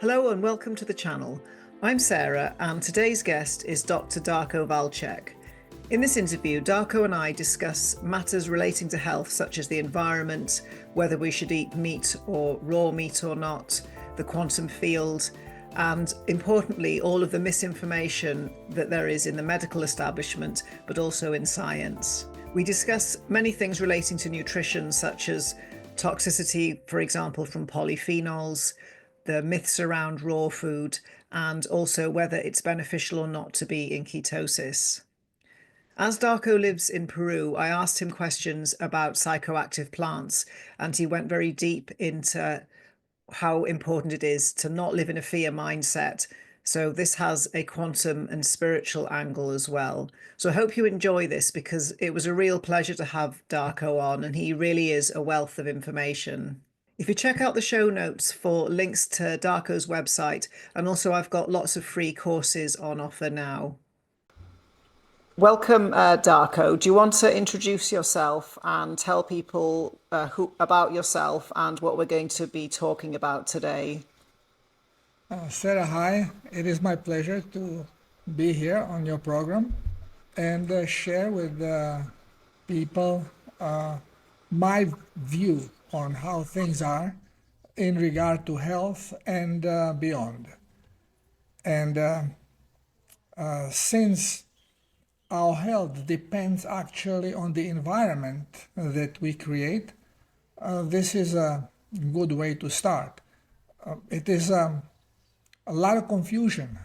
Hello and welcome to the channel. I'm Sara and today's guest is Dr. Darko Velcek. In this interview, Darko and I discuss matters relating to health such as the environment, whether we should eat meat or raw meat or not, the quantum field, and importantly, all of the misinformation that there is in the medical establishment, but also in science. We discuss many things relating to nutrition, such as toxicity, for example, from polyphenols, the myths around raw food, and also whether it's beneficial or not to be in ketosis. As Darko lives in Peru, I asked him questions about psychoactive plants, and he went very deep into how important it is to not live in a fear mindset. So this has a quantum and spiritual angle as well. So I hope you enjoy this because it was a real pleasure to have Darko on, and he really is a wealth of information. If you check out the show notes for links to Darko's website, and also I've got lots of free courses on offer now. Welcome, Darko. Do you want to introduce yourself and tell people about yourself and what we're going to be talking about today? Sara, hi. It is my pleasure to be here on your program and share with people my view on how things are in regard to health and beyond. And since our health depends actually on the environment that we create, this is a good way to start. It is a lot of confusion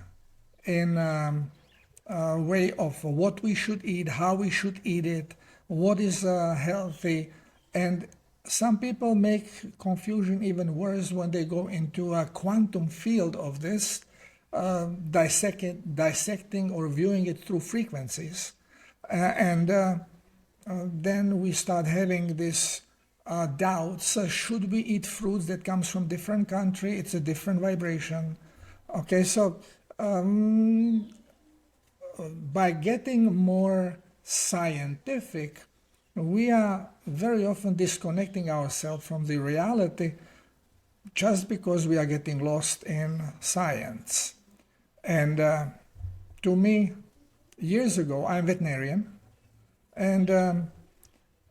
in a way of what we should eat, how we should eat it, what is healthy, and some people make confusion even worse when they go into a quantum field of this, dissecting or viewing it through frequencies. And then we start having this doubts. Should we eat fruits that comes from different country? It's a different vibration. Okay, so by getting more scientific, we are very often disconnecting ourselves from the reality just because we are getting lost in science. And to me, years ago, I'm veterinarian, and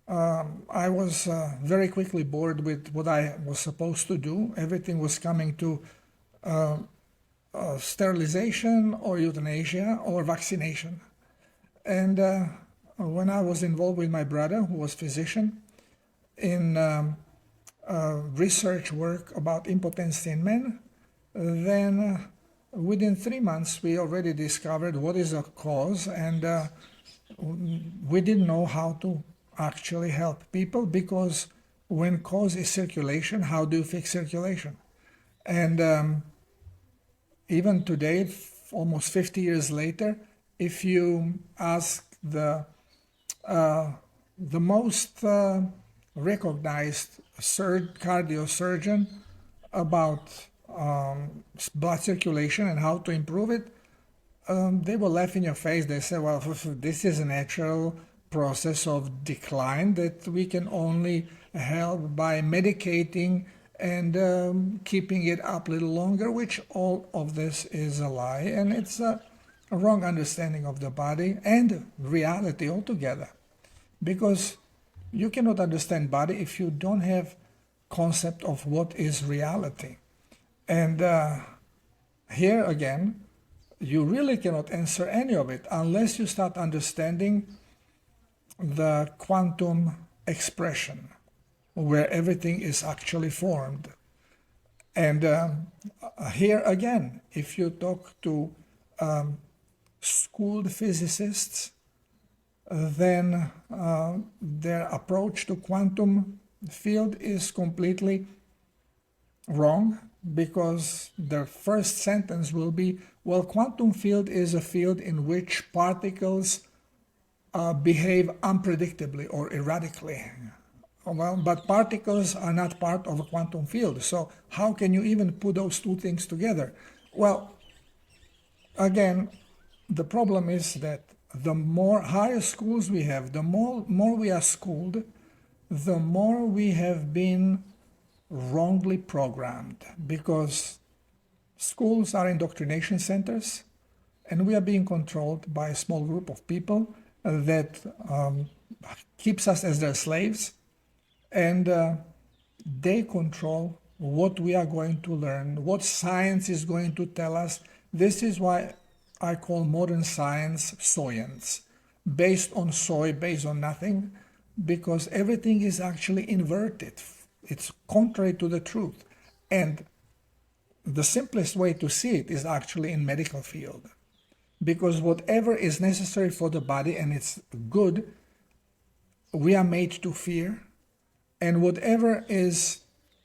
I was very quickly bored with what I was supposed to do. Everything was coming to sterilization or euthanasia or vaccination. And when I was involved with my brother, who was physician, in research work about impotency in men, then within 3 months we already discovered what is the cause, and we didn't know how to actually help people, because when cause is circulation, how do you fix circulation? And even today, almost 50 years later, if you ask the most recognized cardiosurgeon about blood circulation and how to improve it, they will laugh in your face. They say, well, this is a natural process of decline that we can only help by medicating and keeping it up a little longer, which all of this is a lie, and it's a wrong understanding of the body and reality altogether, because you cannot understand body if you don't have concept of what is reality. And here again, you really cannot answer any of it unless you start understanding the quantum expression, where everything is actually formed. And here again, if you talk to schooled physicists, then their approach to quantum field is completely wrong, because the first sentence will be, well, quantum field is a field in which particles behave unpredictably or erratically. Well, but particles are not part of a quantum field, so how can you even put those two things together? Well, again, the problem is that the more higher schools we have, the more we are schooled, the more we have been wrongly programmed, because schools are indoctrination centers, and we are being controlled by a small group of people that keeps us as their slaves, and they control what we are going to learn, what science is going to tell us. This is why I call modern science soyance, based on soy, based on nothing, because everything is actually inverted. It's contrary to the truth. And the simplest way to see it is actually in medical field, because whatever is necessary for the body and it's good, we are made to fear, and whatever is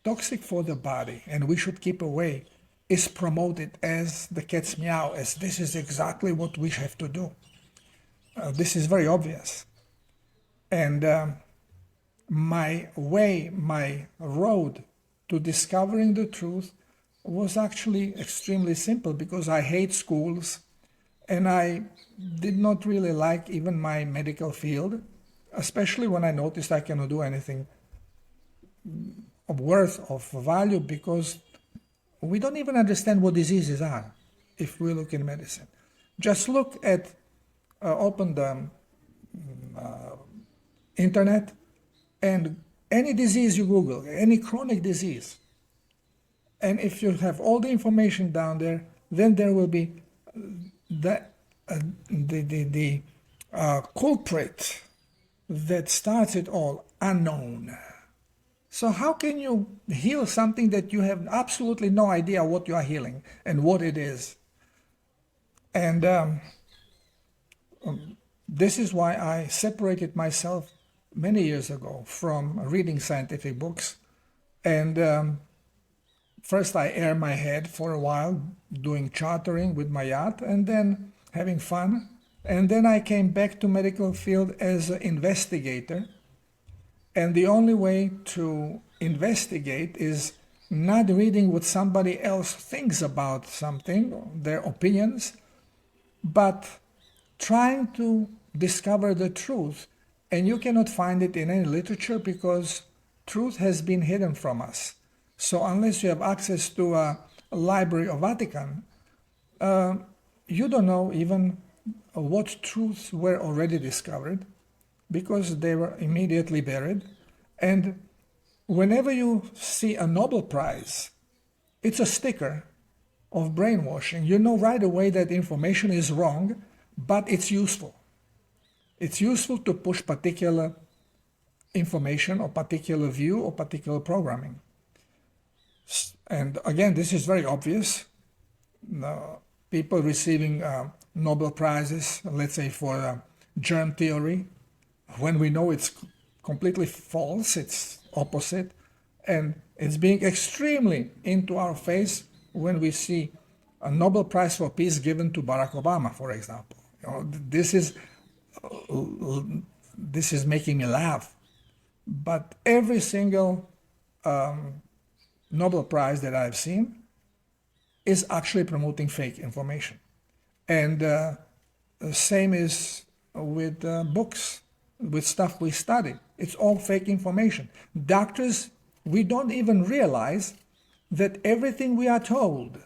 toxic for the body and we should keep away is promoted as the cat's meow, as this is exactly what we have to do. This is very obvious. And my road to discovering the truth was actually extremely simple, because I hate schools and I did not really like even my medical field, especially when I noticed I cannot do anything of worth, of value, because we don't even understand what diseases are if we look in medicine. Just look at, open the internet, and any disease you Google, any chronic disease, and if you have all the information down there, then there will be the culprit that starts it all unknown. So how can you heal something that you have absolutely no idea what you are healing and what it is? And this is why I separated myself many years ago from reading scientific books. And first I aired my head for a while, doing chartering with my yacht, and then having fun. And then I came back to medical field as an investigator. And the only way to investigate is not reading what somebody else thinks about something, their opinions, but trying to discover the truth. And you cannot find it in any literature, because truth has been hidden from us. So unless you have access to a library of Vatican, you don't know even what truths were already discovered, because they were immediately buried. And whenever you see a Nobel Prize, it's a sticker of brainwashing. You know right away that information is wrong, but it's useful. It's useful to push particular information or particular view or particular programming. And again, this is very obvious. People receiving Nobel Prizes, let's say for germ theory, when we know it's completely false, it's opposite, and it's being extremely into our face when we see a Nobel Prize for Peace given to Barack Obama, for example. You know, this is making me laugh. But every single Nobel Prize that I've seen is actually promoting fake information. And the same is with books, with stuff we study. It's all fake information. Doctors, we don't even realize that everything we are told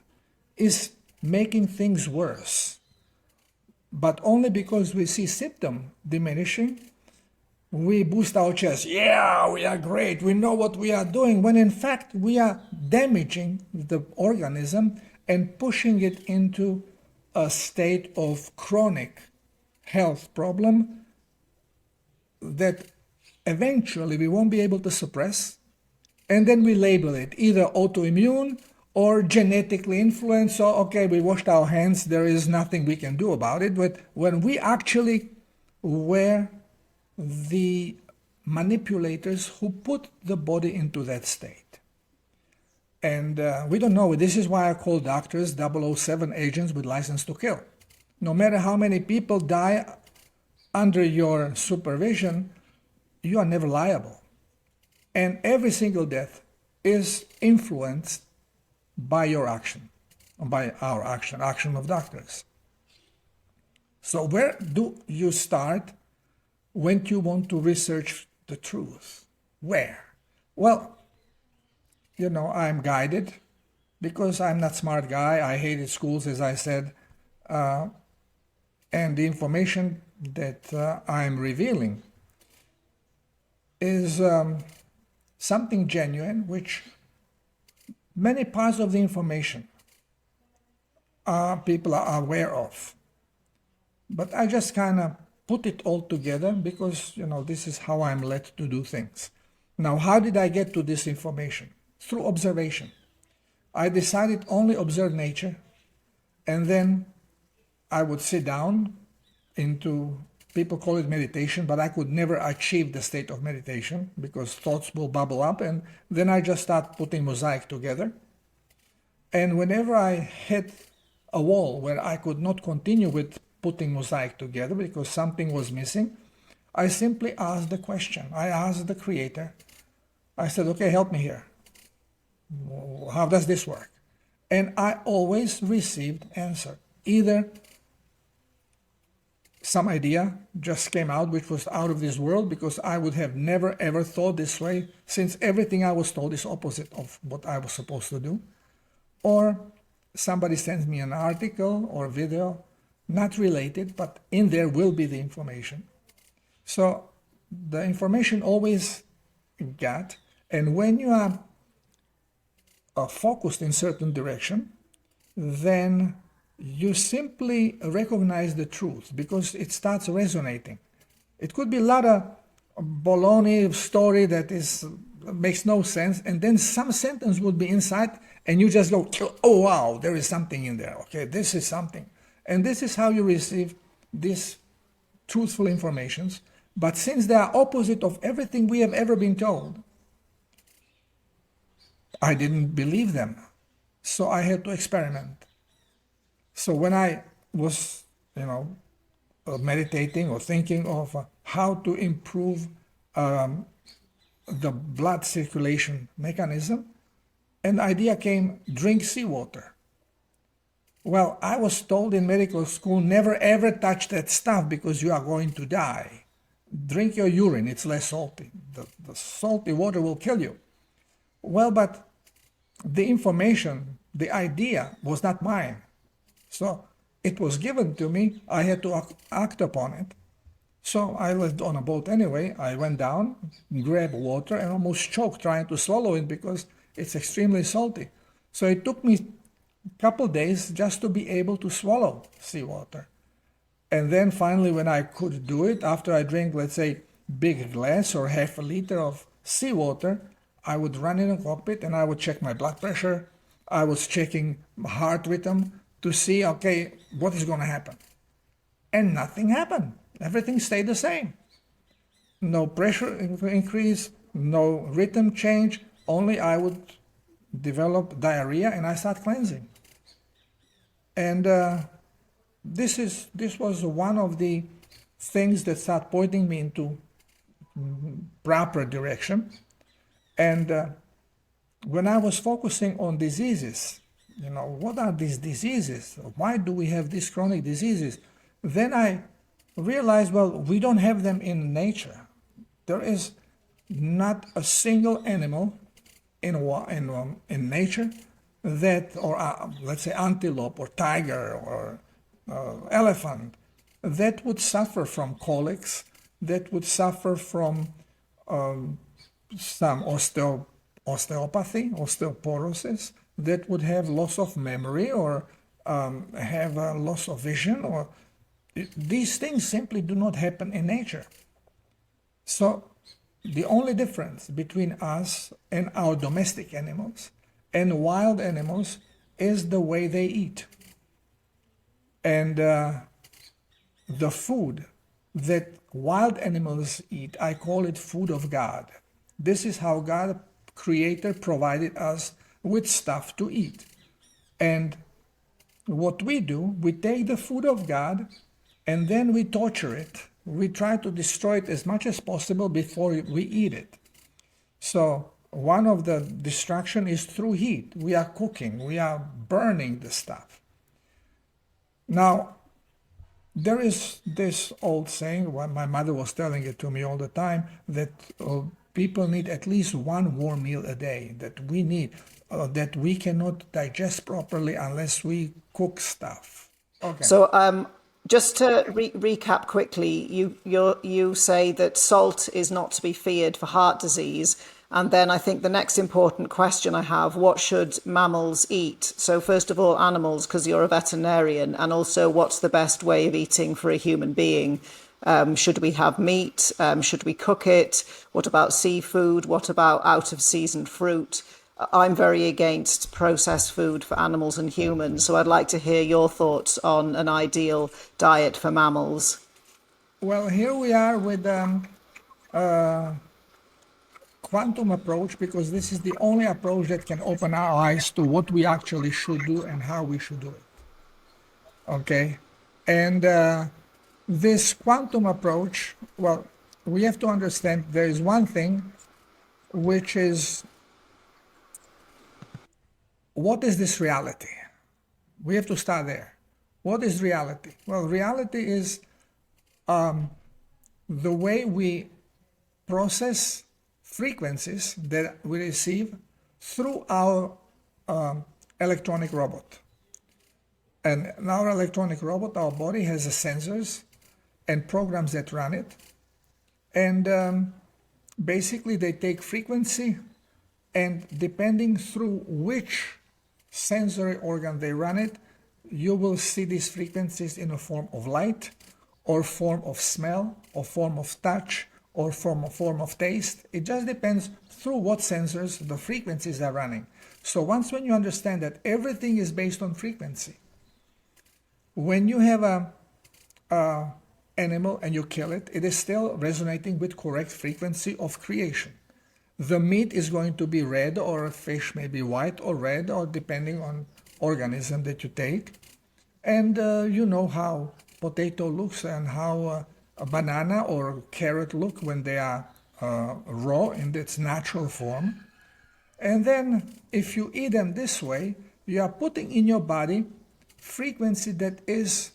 is making things worse. But only because we see symptom diminishing, we boost our chest. Yeah, we are great. We know what we are doing. When in fact, we are damaging the organism and pushing it into a state of chronic health problem that eventually we won't be able to suppress. And then we label it either autoimmune or genetically influenced. So, okay, we washed our hands. There is nothing we can do about it. But when we actually were the manipulators who put the body into that state. And we don't know. This is why I call doctors 007 agents with license to kill. No matter how many people die under your supervision, you are never liable. And every single death is influenced by your action, by our action of doctors. So where do you start when you want to research the truth? Where? Well, you know, I'm guided because I'm not smart guy. I hated schools, as I said, and the information that I'm revealing is something genuine, which many parts of the information people are aware of. But I just kind of put it all together because, this is how I'm led to do things. Now, how did I get to this information? Through observation. I decided only observe nature, and then I would sit down into, people call it meditation, but I could never achieve the state of meditation because thoughts will bubble up, and then I just start putting mosaic together. And whenever I hit a wall where I could not continue with putting mosaic together because something was missing, I simply asked the question. I asked the Creator. I said, okay, help me here. How does this work? And I always received answer. Either some idea just came out which was out of this world because I would have never ever thought this way, since everything I was told is opposite of what I was supposed to do. Or somebody sends me an article or video, not related, but in there will be the information. So the information always got, and when you are focused in certain direction, then you simply recognize the truth because it starts resonating. It could be a lot of baloney story that makes no sense, and then some sentence would be inside, and you just go, oh wow, there is something in there. Okay, this is something. And this is how you receive these truthful informations. But since they are opposite of everything we have ever been told, I didn't believe them. So I had to experiment. So when I was, meditating or thinking of how to improve the blood circulation mechanism, an idea came, drink seawater. Well, I was told in medical school, never ever touch that stuff because you are going to die. Drink your urine, it's less salty. The salty water will kill you. Well, but the information, the idea was not mine. So it was given to me, I had to act upon it. So I lived on a boat anyway. I went down, grabbed water, and almost choked trying to swallow it because it's extremely salty. So it took me a couple days just to be able to swallow seawater. And then finally, when I could do it, after I drank, let's say, big glass or half a liter of seawater, I would run in a cockpit and I would check my blood pressure. I was checking my heart rhythm to see, okay, what is going to happen? And nothing happened. Everything stayed the same. No pressure increase, no rhythm change, only I would develop diarrhea and I start cleansing. And this was one of the things that start pointing me into proper direction. And when I was focusing on diseases, what are these diseases? Why do we have these chronic diseases? Then I realized, well, we don't have them in nature. There is not a single animal in nature that, or let's say antelope or tiger or elephant, that would suffer from colics, that would suffer from some osteopathy, osteoporosis, that would have loss of memory or have a loss of vision, or these things simply do not happen in nature. So the only difference between us and our domestic animals and wild animals is the way they eat. And the food that wild animals eat, I call it food of God. This is how God, Creator, provided us with stuff to eat. And what we do, we take the food of God and then we torture it. We try to destroy it as much as possible before we eat it. So one of the destruction is through heat. We are cooking, we are burning the stuff. Now, there is this old saying, my mother was telling it to me all the time, that people need at least one warm meal a day that we need, that we cannot digest properly unless we cook stuff. Okay. So, just to recap quickly, you say that salt is not to be feared for heart disease, and then I think the next important question I have: what should mammals eat? So, first of all, animals, because you're a veterinarian, and also, what's the best way of eating for a human being? Should we have meat? Should we cook it? What about seafood? What about out of season fruit? I'm very against processed food for animals and humans, so I'd like to hear your thoughts on an ideal diet for mammals. Well, here we are with quantum approach, because this is the only approach that can open our eyes to what we actually should do and how we should do it. Okay? And this quantum approach, well, we have to understand there is one thing, which is, what is this reality? We have to start there. What is reality? Well, reality is the way we process frequencies that we receive through our electronic robot. And in our electronic robot, our body has the sensors and programs that run it. And basically they take frequency, and depending through which sensory organ they run it, you will see these frequencies in a form of light, or form of smell, or form of touch, or form of taste. It just depends through what sensors the frequencies are running. So once when you understand that everything is based on frequency, when you have a animal and you kill it, it is still resonating with correct frequency of creation. The meat is going to be red, or a fish may be white or red, or depending on organism that you take. And you know how potato looks and how a banana or carrot look when they are raw in its natural form. And then if you eat them this way, you are putting in your body frequency that is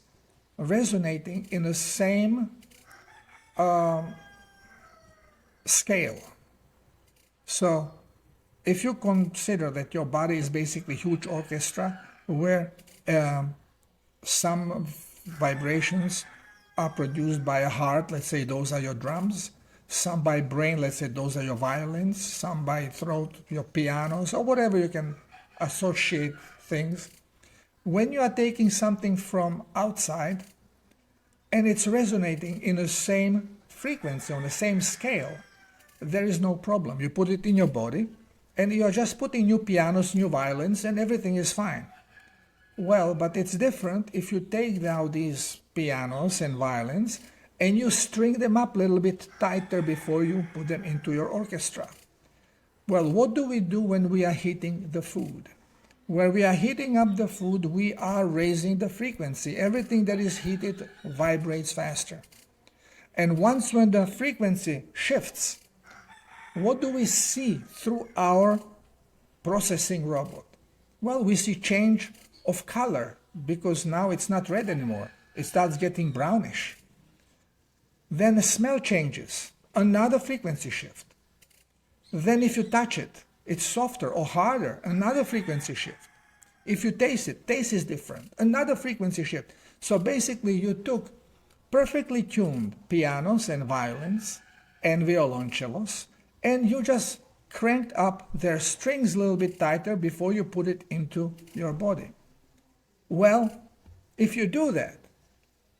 resonating in the same scale. So if you consider that your body is basically a huge orchestra where some vibrations are produced by a heart, let's say those are your drums, some by brain, let's say those are your violins, some by throat, your pianos, or whatever you can associate things. When you are taking something from outside and it's resonating in the same frequency, on the same scale, there is no problem. You put it in your body and you are just putting new pianos, new violins, and everything is fine. Well, but it's different if you take now these pianos and violins and you string them up a little bit tighter before you put them into your orchestra. Well, what do we do when we are heating the food? When we are heating up the food, we are raising the frequency. Everything that is heated vibrates faster. And once when the frequency shifts, what do we see through our processing robot? Well, we see change of color, because now it's not red anymore. It starts getting brownish. Then the smell changes, another frequency shift. Then if you touch it, it's softer or harder, another frequency shift. If you taste it, taste is different, another frequency shift. So basically you took perfectly tuned pianos and violins and violoncellos, and you just cranked up their strings a little bit tighter before you put it into your body. Well, if you do that,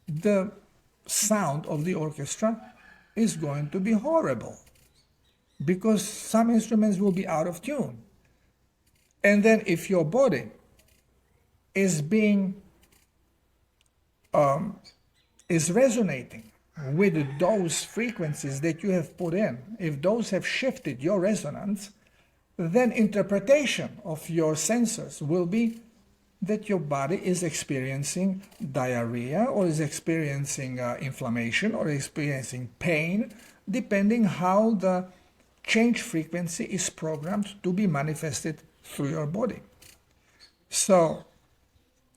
the sound of the orchestra is going to be horrible, because some instruments will be out of tune. And then if your body is resonating with those frequencies that you have put in, if those have shifted your resonance, then interpretation of your sensors will be that your body is experiencing diarrhea, or is experiencing inflammation, or experiencing pain, depending how the change frequency is programmed to be manifested through your body. So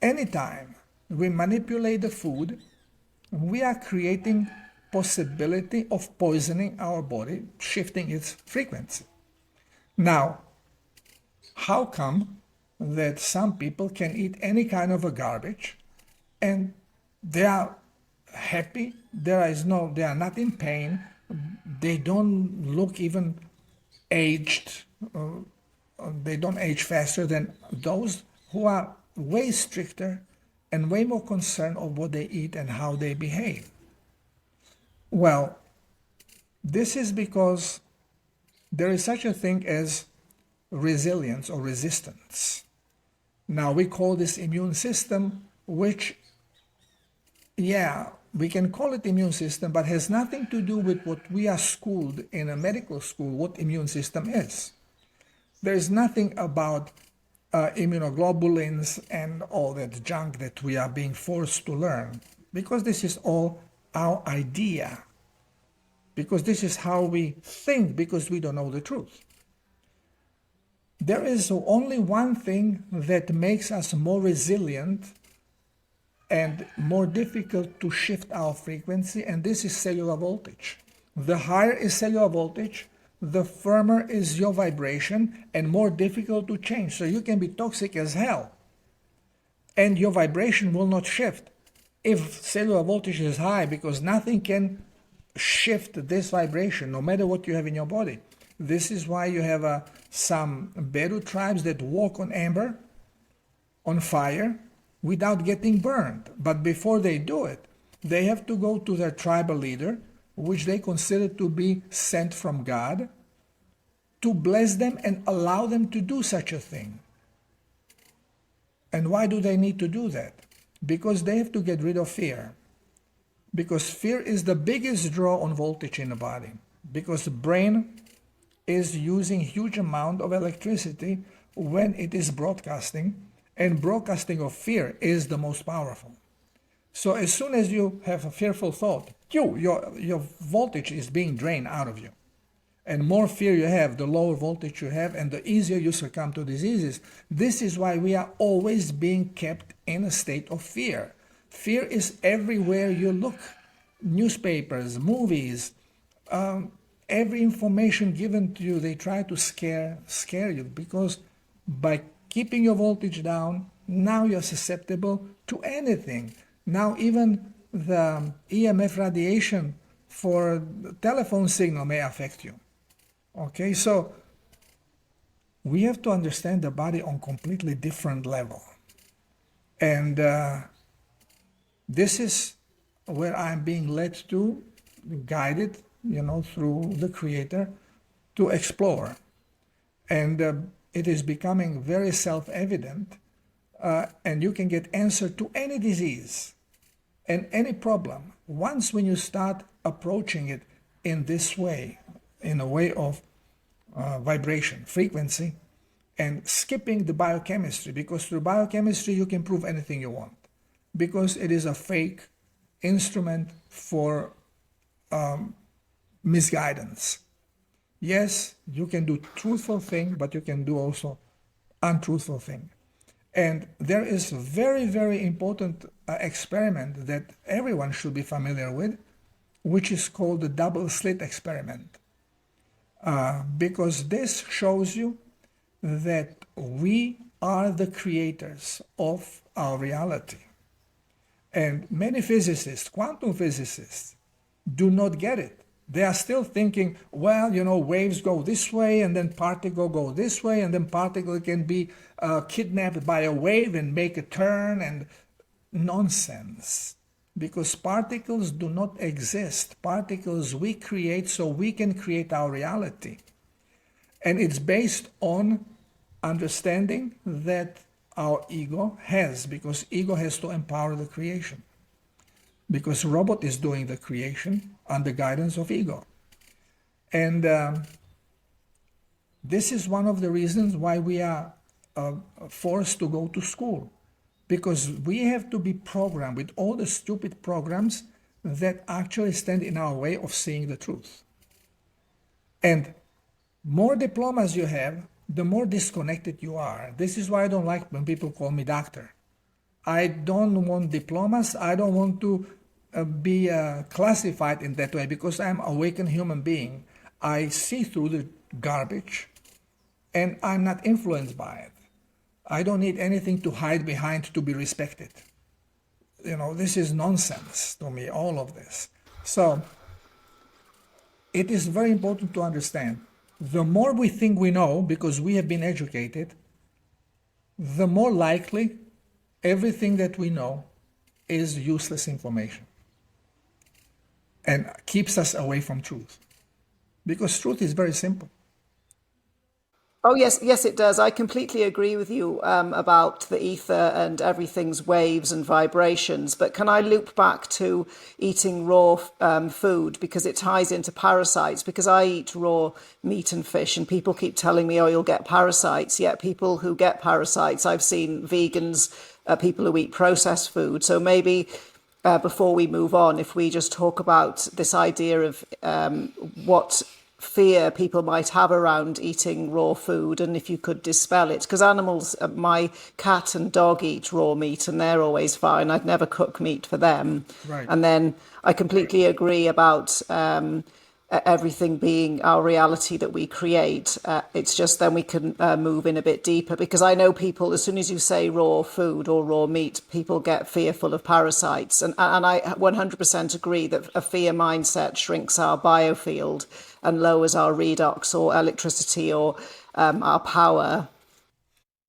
anytime we manipulate the food, we are creating possibility of poisoning our body, shifting its frequency. Now, how come that some people can eat any kind of a garbage and they are happy, they are not in pain, they don't look even aged, they don't age faster than those who are way stricter and way more concerned of what they eat and how they behave? Well, this is because there is such a thing as resilience or resistance. Now we call this immune system, which, yeah, we can call it immune system, but has nothing to do with what we are schooled in a medical school, what immune system is. There's nothing about immunoglobulins and all that junk that we are being forced to learn, because this is all our idea, because this is how we think, because we don't know the truth. There is only one thing that makes us more resilient and more difficult to shift our frequency, and this is cellular voltage. The higher is cellular voltage, the firmer is your vibration and more difficult to change. So you can be toxic as hell and your vibration will not shift if cellular voltage is high, because nothing can shift this vibration no matter what you have in your body. This is why you have some Bedu tribes that walk on amber, on fire, without getting burned. But before they do it, they have to go to their tribal leader, which they consider to be sent from God, to bless them and allow them to do such a thing. And why do they need to do that? Because they have to get rid of fear. Because fear is the biggest draw on voltage in the body. Because the brain is using huge amount of electricity when it is broadcasting, and broadcasting of fear is the most powerful. So as soon as you have a fearful thought, your voltage is being drained out of you. And more fear you have, the lower voltage you have, and the easier you succumb to diseases. This is why we are always being kept in a state of fear. Fear is everywhere you look. Newspapers, movies, every information given to you, they try to scare you, because by keeping your voltage down, now you're susceptible to anything. Now even the EMF radiation for the telephone signal may affect you. Okay, so we have to understand the body on completely different level. And this is where I'm being led to, guided, through the Creator, to explore. And it is becoming very self-evident, and you can get answer to any disease and any problem once when you start approaching it in this way, in a way of vibration, frequency, and skipping the biochemistry, because through biochemistry you can prove anything you want, because it is a fake instrument for misguidance. Yes, you can do truthful thing, but you can do also untruthful thing. And there is a very, very important experiment that everyone should be familiar with, which is called the double slit experiment. Because this shows you that we are the creators of our reality. And many physicists, quantum physicists, do not get it. They are still thinking, well, waves go this way, and then particle go this way, and then particle can be kidnapped by a wave and make a turn, and nonsense. Because particles do not exist. Particles we create so we can create our reality. And it's based on understanding that our ego has, because ego has to empower the creation. Because robot is doing the creation under guidance of ego. And this is one of the reasons why we are forced to go to school. Because we have to be programmed with all the stupid programs that actually stand in our way of seeing the truth. And more diplomas you have, the more disconnected you are. This is why I don't like when people call me doctor. I don't want diplomas. I don't want to be classified in that way because I'm an awakened human being. I see through the garbage and I'm not influenced by it. I don't need anything to hide behind to be respected. This is nonsense to me, all of this. So it is very important to understand the more we think we know because we have been educated, the more likely everything that we know is useless information and keeps us away from truth. Because truth is very simple. Oh, yes, yes, it does. I completely agree with you about the ether and everything's waves and vibrations. But can I loop back to eating raw food because it ties into parasites? Because I eat raw meat and fish, and people keep telling me, oh, you'll get parasites. Yet people who get parasites, I've seen vegans, people who eat processed food. So maybe before we move on, if we just talk about this idea of what fear people might have around eating raw food, and if you could dispel it, because animals, my cat and dog eat raw meat and they're always fine. I'd never cook meat for them. Right. And then I completely agree about everything being our reality that we create. It's just then we can move in a bit deeper, because I know people, as soon as you say raw food or raw meat, people get fearful of parasites. And I 100% agree that a fear mindset shrinks our biofield and lowers our redox or electricity or our power.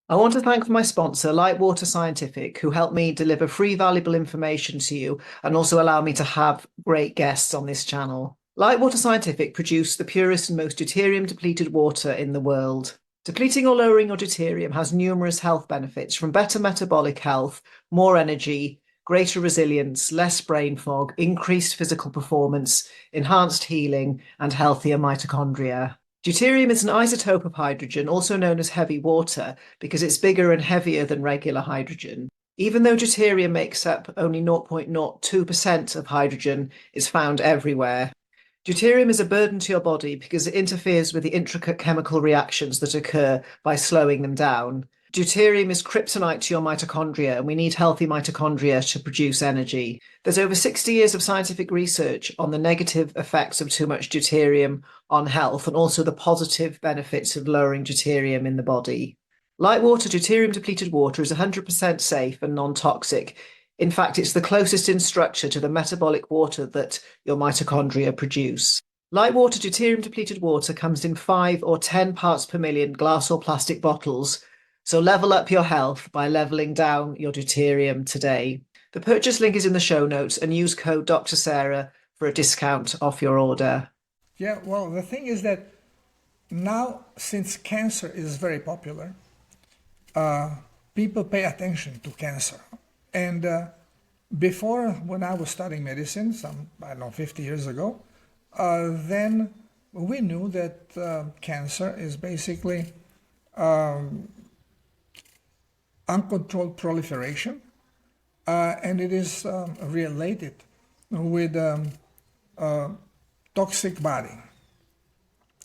I want to thank my sponsor, Lightwater Scientific, who helped me deliver free, valuable information to you and also allow me to have great guests on this channel. Lightwater Scientific produce the purest and most deuterium-depleted water in the world. Depleting or lowering your deuterium has numerous health benefits, from better metabolic health, more energy, greater resilience, less brain fog, increased physical performance, enhanced healing, and healthier mitochondria. Deuterium is an isotope of hydrogen, also known as heavy water, because it's bigger and heavier than regular hydrogen. Even though deuterium makes up only 0.02% of hydrogen, it's found everywhere. Deuterium is a burden to your body because it interferes with the intricate chemical reactions that occur by slowing them down. Deuterium is kryptonite to your mitochondria, and we need healthy mitochondria to produce energy. There's over 60 years of scientific research on the negative effects of too much deuterium on health, and also the positive benefits of lowering deuterium in the body. Lightwater deuterium-depleted water is 100% safe and non-toxic. In fact, it's the closest in structure to the metabolic water that your mitochondria produce. Lightwater deuterium-depleted water comes in 5 or 10 parts per million glass or plastic bottles. So level up your health by leveling down your deuterium today. The purchase link is in the show notes, and use code Dr. Sara for a discount off your order. Yeah, well, the thing is that now, since cancer is very popular, people pay attention to cancer. And before, when I was studying medicine, I don't know, 50 years ago, then we knew that cancer is basically uncontrolled proliferation, and it is related with toxic body.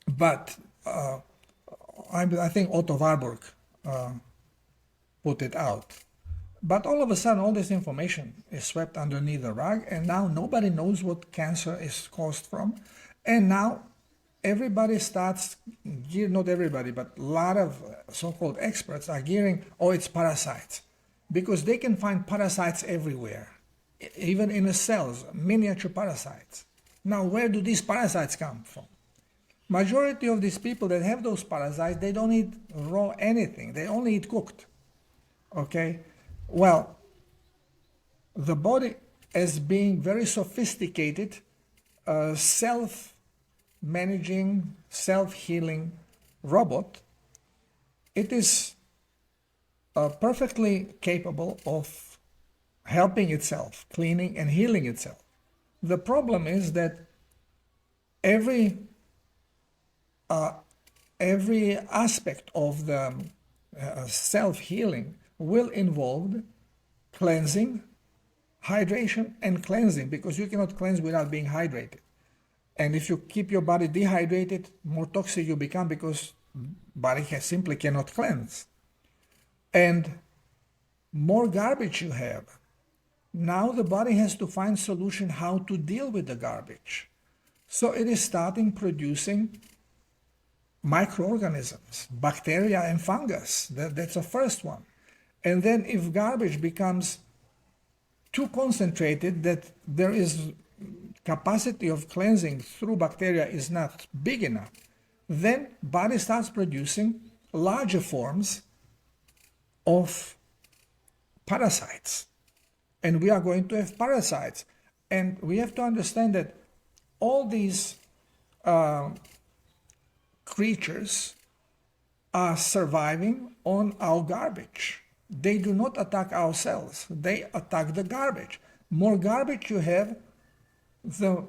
But I think Otto Warburg put it out. But all of a sudden, all this information is swept underneath the rug, and now nobody knows what cancer is caused from. And now everybody starts, not everybody, but a lot of so-called experts are gearing, oh, it's parasites. Because they can find parasites everywhere, even in the cells, miniature parasites. Now, where do these parasites come from? Majority of these people that have those parasites, they don't eat raw anything. They only eat cooked. Okay? Well, the body, as being very sophisticated, self-managing, self-healing robot, it is perfectly capable of helping itself, cleaning and healing itself. The problem is that every aspect of the self-healing will involve cleansing, hydration, and cleansing, because you cannot cleanse without being hydrated. And if you keep your body dehydrated, more toxic you become, because body simply cannot cleanse. And more garbage you have, Now the body has to find solution how to deal with the garbage. So it is starting producing microorganisms, bacteria and fungus. That's the first one. And then if garbage becomes too concentrated that there is capacity of cleansing through bacteria is not big enough, then body starts producing larger forms of parasites. And we are going to have parasites. And we have to understand that all these creatures are surviving on our garbage. They do not attack our cells. They attack the garbage. More garbage you have, the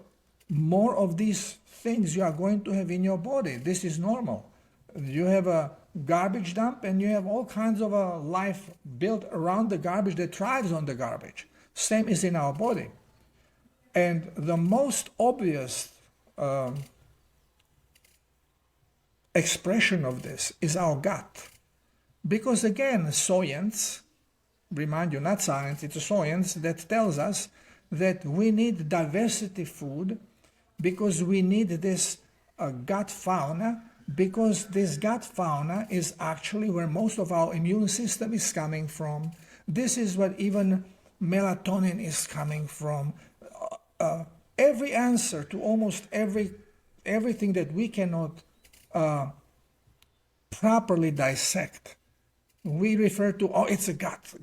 more of these things you are going to have in your body. This is normal. You have a garbage dump and you have all kinds of a life built around the garbage that thrives on the garbage. Same is in our body. And the most obvious expression of this is our gut. Because again, science, remind you, not science, it's a science that tells us that we need diversity food because we need this gut fauna, because this gut fauna is actually where most of our immune system is coming from. This is what even melatonin is coming from. Every answer to almost everything that we cannot properly dissect, we refer to, oh, it's a gut,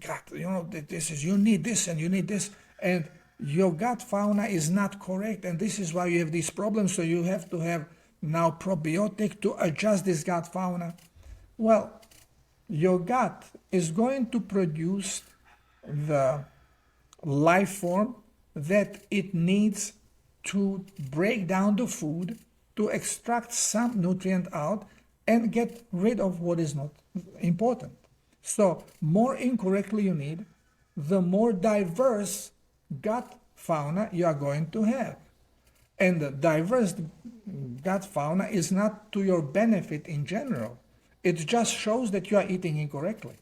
this is, you need this and you need this, and your gut fauna is not correct, and this is why you have these problems, so you have to have now probiotic to adjust this gut fauna. Well, your gut is going to produce the life form that it needs to break down the food, to extract some nutrient out and get rid of what is not important. So more incorrectly you need, the more diverse gut fauna you are going to have. And the diverse gut fauna is not to your benefit in general. It just shows that you are eating incorrectly.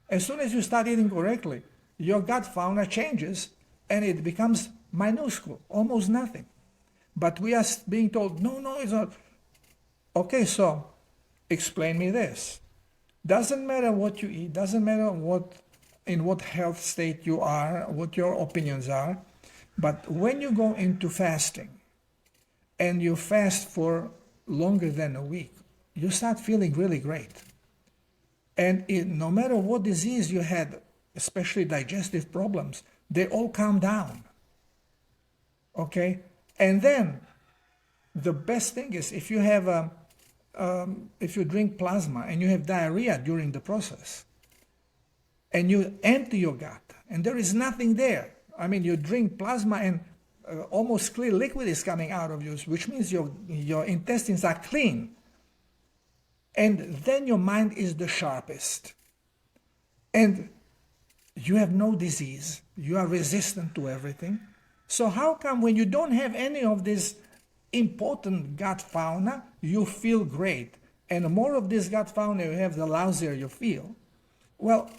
As soon as you start eating correctly, your gut fauna changes and it becomes minuscule, almost nothing. But we are being told, no, it's not. Okay, so explain me this. Doesn't matter what you eat, doesn't matter in what health state you are, what your opinions are, but when you go into fasting and you fast for longer than a week, you start feeling really great. And no matter what disease you had, especially digestive problems, they all calm down. Okay? And then the best thing is if you have if you drink plasma and you have diarrhea during the process and you empty your gut and there is nothing there, I mean, you drink plasma and almost clear liquid is coming out of you, which means your intestines are clean. And then your mind is the sharpest. And you have no disease. You are resistant to everything. So how come when you don't have any of this important gut fauna, you feel great? And the more of this gut fauna you have, the lousier you feel. Well,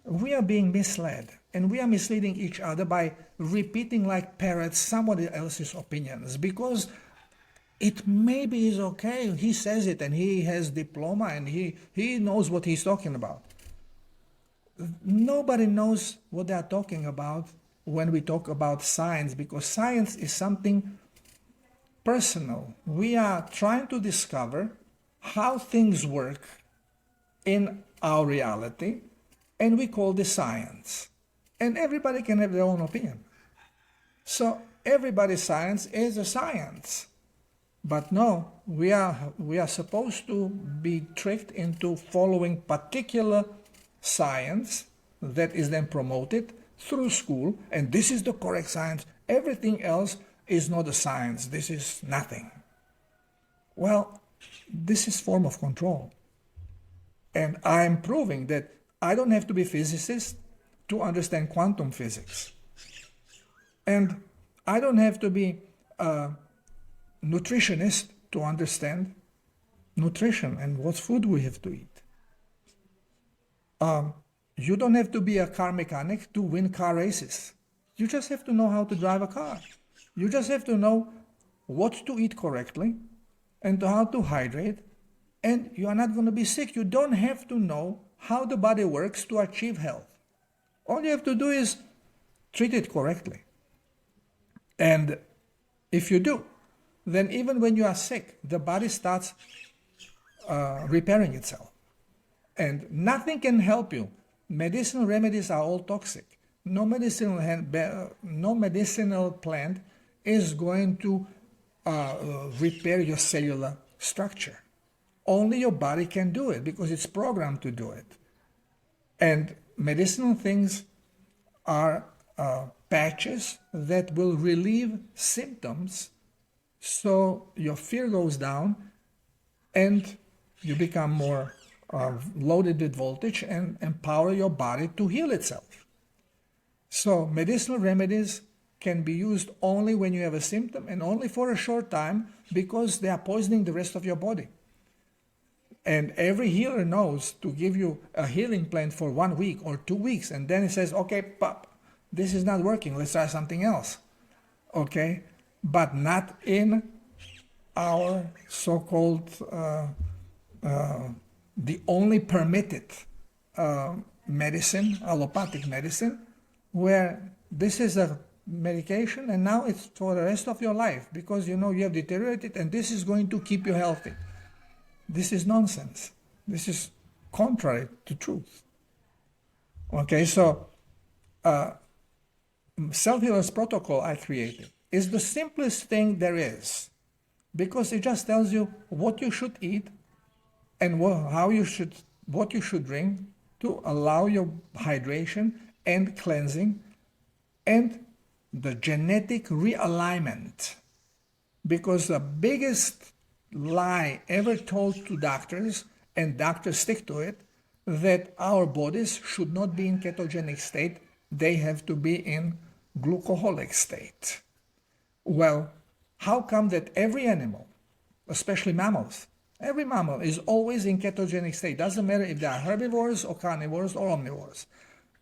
we are being misled. And we are misleading each other by repeating like parrots somebody else's opinions. Because it maybe is okay. He says it and he has diploma and he knows what he's talking about. Nobody knows what they are talking about when we talk about science, because science is something personal. We are trying to discover how things work in our reality, and we call this science. And everybody can have their own opinion. So everybody's science is a science. But no, we are supposed to be tricked into following particular science that is then promoted through school, and this is the correct science. Everything else is not a science. This is nothing. Well, this is form of control. And I'm proving that I don't have to be a physicist to understand quantum physics. And I don't have to be a nutritionist to understand nutrition and what food we have to eat. You don't have to be a car mechanic to win car races. You just have to know how to drive a car. You just have to know what to eat correctly and how to hydrate, and you are not going to be sick. You don't have to know how the body works to achieve health. All you have to do is treat it correctly. And if you do, then even when you are sick, the body starts repairing itself. And nothing can help you. Medicinal remedies are all toxic. No medicinal plant is going to repair your cellular structure. Only your body can do it because it's programmed to do it. And medicinal things are patches that will relieve symptoms, so your fear goes down and you become more loaded with voltage and empower your body to heal itself. So medicinal remedies can be used only when you have a symptom and only for a short time, because they are poisoning the rest of your body. And every healer knows to give you a healing plan for 1 week or 2 weeks, and then it says, okay, pop, this is not working, let's try something else. Okay? But not in our so-called, the only permitted medicine, allopathic medicine, where this is a medication and now it's for the rest of your life because you know you have deteriorated and this is going to keep you healthy. This is nonsense. This is contrary to truth. Okay, so Self-Healer's protocol I created is the simplest thing there is, because it just tells you what you should eat and what you should drink to allow your hydration and cleansing and the genetic realignment. Because the biggest lie ever told to doctors, and doctors stick to it, that our bodies should not be in ketogenic state, they have to be in glucoholic state. Well, how come that every animal, especially mammals, every mammal is always in ketogenic state? Doesn't matter if they are herbivores or carnivores or omnivores.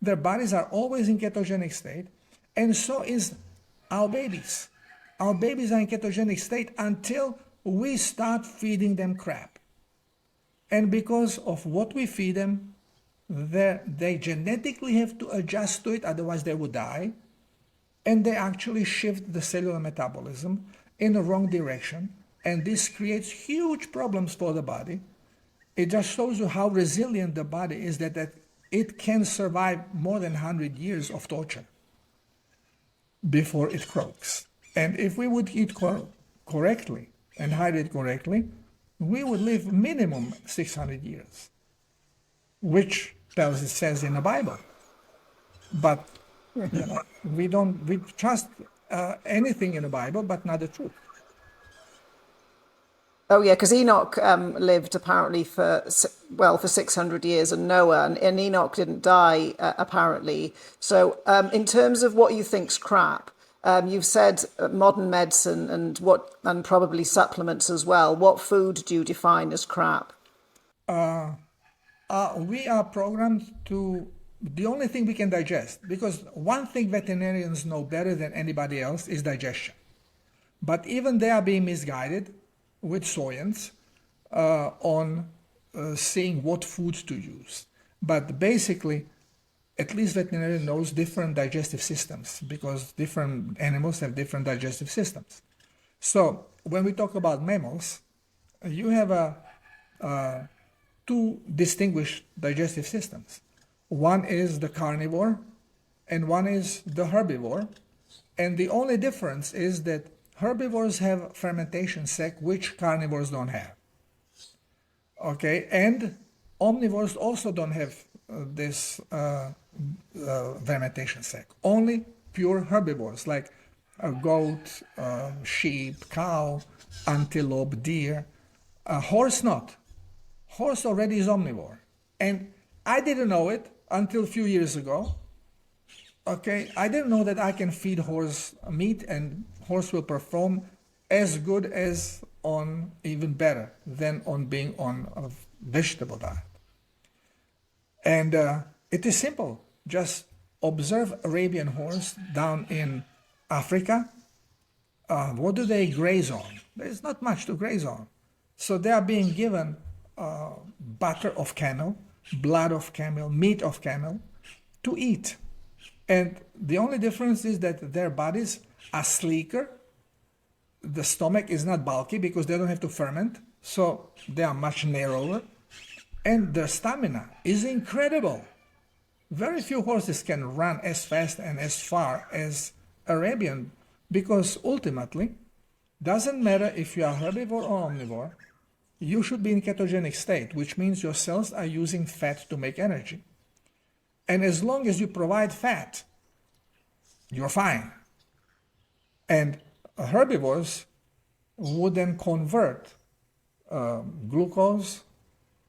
Their bodies are always in ketogenic state, and so is our babies. Our babies are in ketogenic state until we start feeding them crap. And because of what we feed them, they genetically have to adjust to it, otherwise they would die. And they actually shift the cellular metabolism in the wrong direction. And this creates huge problems for the body. It just shows you how resilient the body is, that it can survive more than 100 years of torture before it croaks. And if we would eat correctly and hydrate correctly, we would live minimum 600 years, which it says in the Bible. But you know, we trust anything in the Bible, but not the truth. Oh yeah, because Enoch lived apparently for 600 years, and Noah, and Enoch didn't die apparently. So in terms of what you think's crap, you've said modern medicine and probably supplements as well. What food do you define as crap? We are programmed to the only thing we can digest, because one thing veterinarians know better than anybody else is digestion. But even they are being misguided with science on seeing what foods to use. But basically, at least veterinarian knows different digestive systems, because different animals have different digestive systems. So when we talk about mammals, you have two distinguished digestive systems. One is the carnivore and one is the herbivore. And the only difference is that herbivores have fermentation sac, which carnivores don't have. Okay, and omnivores also don't have this fermentation sac. Only pure herbivores like a goat, sheep, cow, antelope, deer. Horse not. Horse already is omnivore. And I didn't know it until a few years ago. Okay, I didn't know that I can feed horse meat and horse will perform as good as on, even better than on being on a vegetable diet. And it is simple. Just Observe Arabian horse down in Africa. What do they graze on? There's not much to graze on. So they are being given butter of camel, blood of camel, meat of camel to eat. And the only difference is that their bodies are sleeker. The stomach is not bulky because they don't have to ferment. So they are much narrower. And their stamina is incredible. Very few horses can run as fast and as far as Arabian because ultimately, doesn't matter if you are herbivore or omnivore, you should be in ketogenic state, which means your cells are using fat to make energy. And as long as you provide fat, you're fine. And herbivores would then convert glucose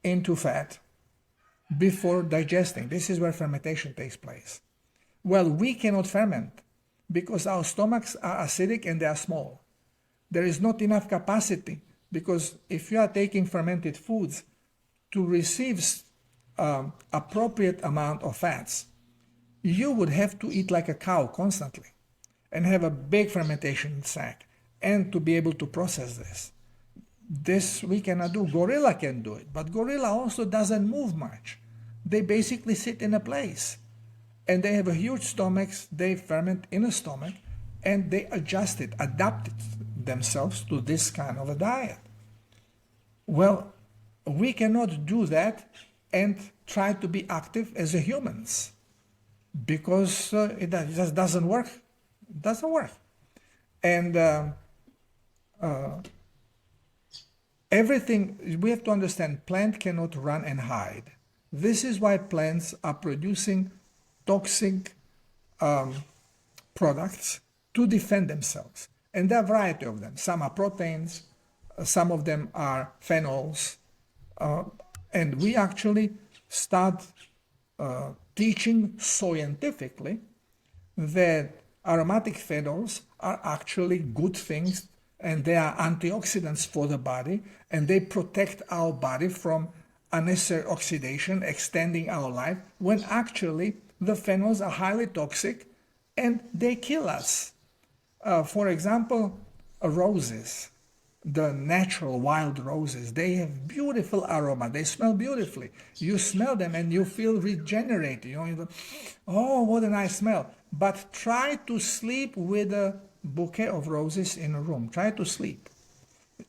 into fat before digesting. This is where fermentation takes place. Well, we cannot ferment because our stomachs are acidic and they are small. There is not enough capacity because if you are taking fermented foods to receive appropriate amount of fats, you would have to eat like a cow constantly and have a big fermentation sac and to be able to process this. This we cannot do. Gorilla can do it, but gorilla also doesn't move much. They basically sit in a place and they have a huge stomachs, they ferment in a stomach and they adapt it themselves to this kind of a diet. Well, we cannot do that and try to be active as humans because it just doesn't work. It doesn't work. And everything, we have to understand, plant cannot run and hide. This is why plants are producing toxic products to defend themselves. And there are a variety of them. Some are proteins, some of them are phenols. And we actually start teaching scientifically that aromatic phenols are actually good things and they are antioxidants for the body and they protect our body from unnecessary oxidation, extending our life, when actually the phenols are highly toxic and they kill us. For example, roses, the natural wild roses, they have beautiful aroma. They smell beautifully. You smell them and you feel regenerated. You go, oh, what a nice smell. But try to sleep with a bouquet of roses in a room. Try to sleep.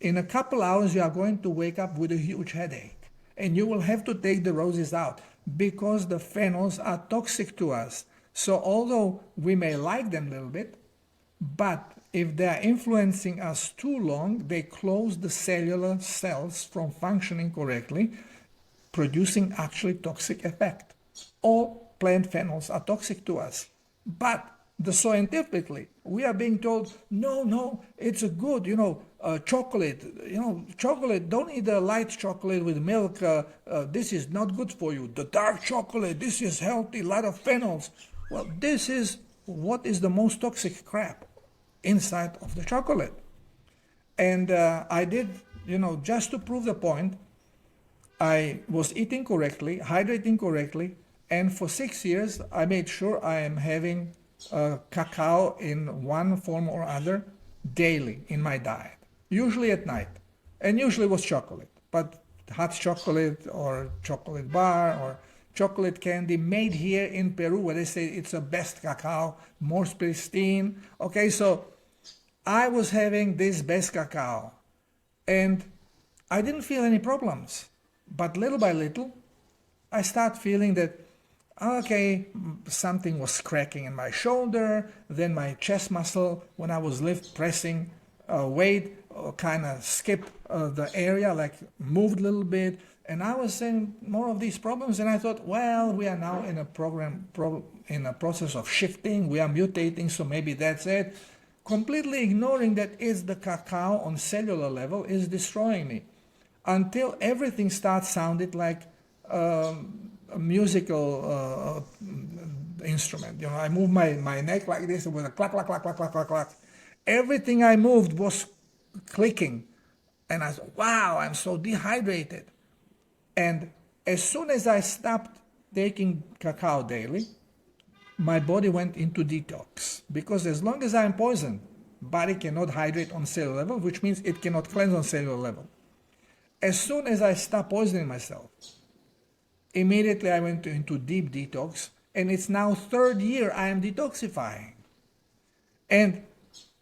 In a couple hours, you are going to wake up with a huge headache. And you will have to take the roses out because the phenols are toxic to us. So although we may like them a little bit, but if they are influencing us too long, they close the cellular cells from functioning correctly, producing actually toxic effect. All plant phenols are toxic to us. But scientifically, we are being told, no, it's a good, chocolate, chocolate, don't eat the light chocolate with milk. This is not good for you. The dark chocolate, this is healthy, a lot of phenols. Well, this is what is the most toxic crap inside of the chocolate. And I did, just to prove the point, I was eating correctly, hydrating correctly, and for 6 years I made sure I am having cacao in one form or other daily in my diet, usually at night, and usually was chocolate, but hot chocolate or chocolate bar or chocolate candy made here in Peru, where they say it's the best cacao, most pristine. Okay, so I was having this best cacao and I didn't feel any problems, but little by little I start feeling that okay, something was cracking in my shoulder, then my chest muscle, when I was pressing weight, kind of skipped the area, like moved a little bit, and I was seeing more of these problems, and I thought, well, we are now in a process of shifting, we are mutating, so maybe that's it. Completely ignoring that it's the cacao on cellular level is destroying me, until everything starts sounding like a musical instrument. I move my neck like this with a clack, clack, clack, clack, clack, clack, clack. Everything I moved was clicking. And I thought, wow, I'm so dehydrated. And as soon as I stopped taking cacao daily, my body went into detox, because as long as I'm poisoned, body cannot hydrate on cellular level, which means it cannot cleanse on cellular level. As soon as I stop poisoning myself, immediately I went into deep detox, and it's now third year I am detoxifying. And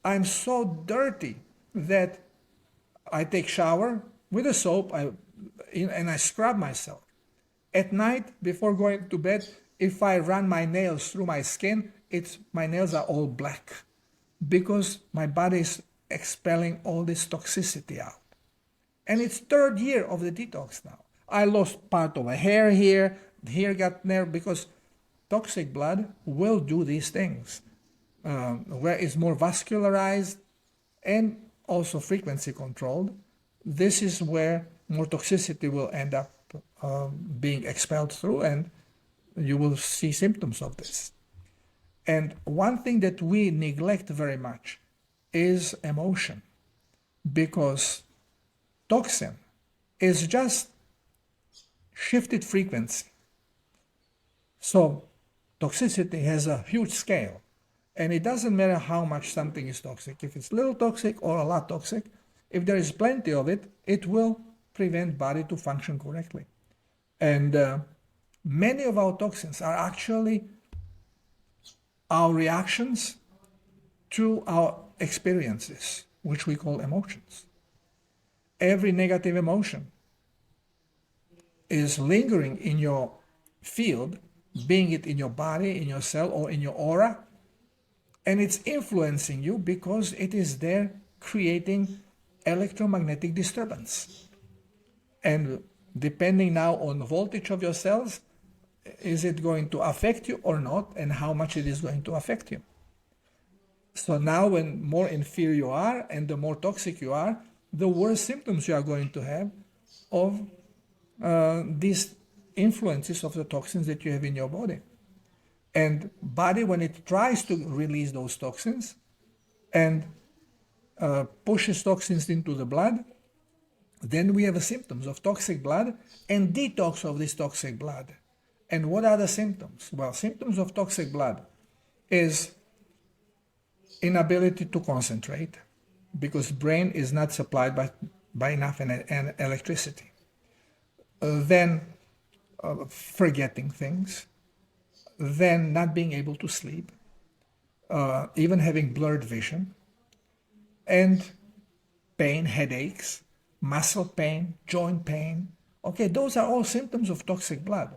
I'm so dirty that I take shower with a soap and I scrub myself. At night, before going to bed, if I run my nails through my skin, my nails are all black, because my body is expelling all this toxicity out. And it's third year of the detox now. I lost part of a hair here, the hair got narrowed, because toxic blood will do these things. Where it's more vascularized and also frequency controlled, this is where more toxicity will end up being expelled through, and you will see symptoms of this. And one thing that we neglect very much is emotion, because toxin is just shifted frequency. So toxicity has a huge scale, and it doesn't matter how much something is toxic. If it's little toxic or a lot toxic, if there is plenty of it, it will prevent body to function correctly. And many of our toxins are actually our reactions to our experiences, which we call emotions. Every negative emotion is lingering in your field, being it in your body, in your cell, or in your aura, and it's influencing you because it is there creating electromagnetic disturbance. And depending now on the voltage of your cells, is it going to affect you or not, and how much it is going to affect you. So now when more inferior you are and the more toxic you are, the worse symptoms you are going to have of these influences of the toxins that you have in your body. And body, when it tries to release those toxins and pushes toxins into the blood, then we have symptoms of toxic blood and detox of this toxic blood. And what are the symptoms? Well, symptoms of toxic blood is inability to concentrate, because brain is not supplied by enough electricity. Then forgetting things, then not being able to sleep, even having blurred vision, and pain, headaches, muscle pain, joint pain. Okay, those are all symptoms of toxic blood.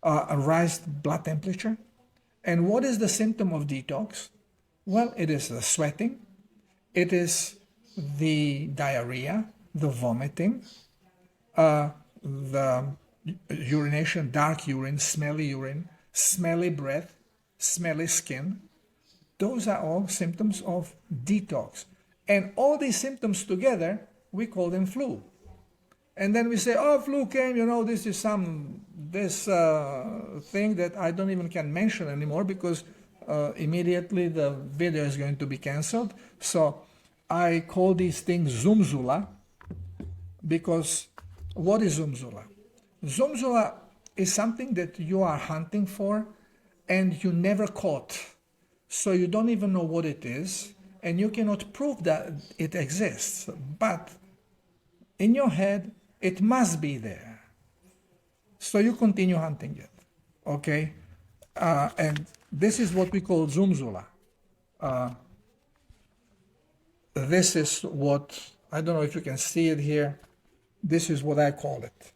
A raised blood temperature. And what is the symptom of detox? Well, it is the sweating, it is the diarrhea, the vomiting, the urination, dark urine, smelly breath, smelly skin. Those are all symptoms of detox. And all these symptoms together, we call them flu. And then we say, oh, flu came, this is this thing that I don't even can mention anymore, because immediately the video is going to be canceled. So I call these things Zoomzula, because what is Zoomzula? Zoomzula is something that you are hunting for and you never caught. So you don't even know what it is, and you cannot prove that it exists. But in your head, it must be there. So you continue hunting it, okay? And this is what we call Zoomzula. This is what, I don't know if you can see it here. This is what I call it.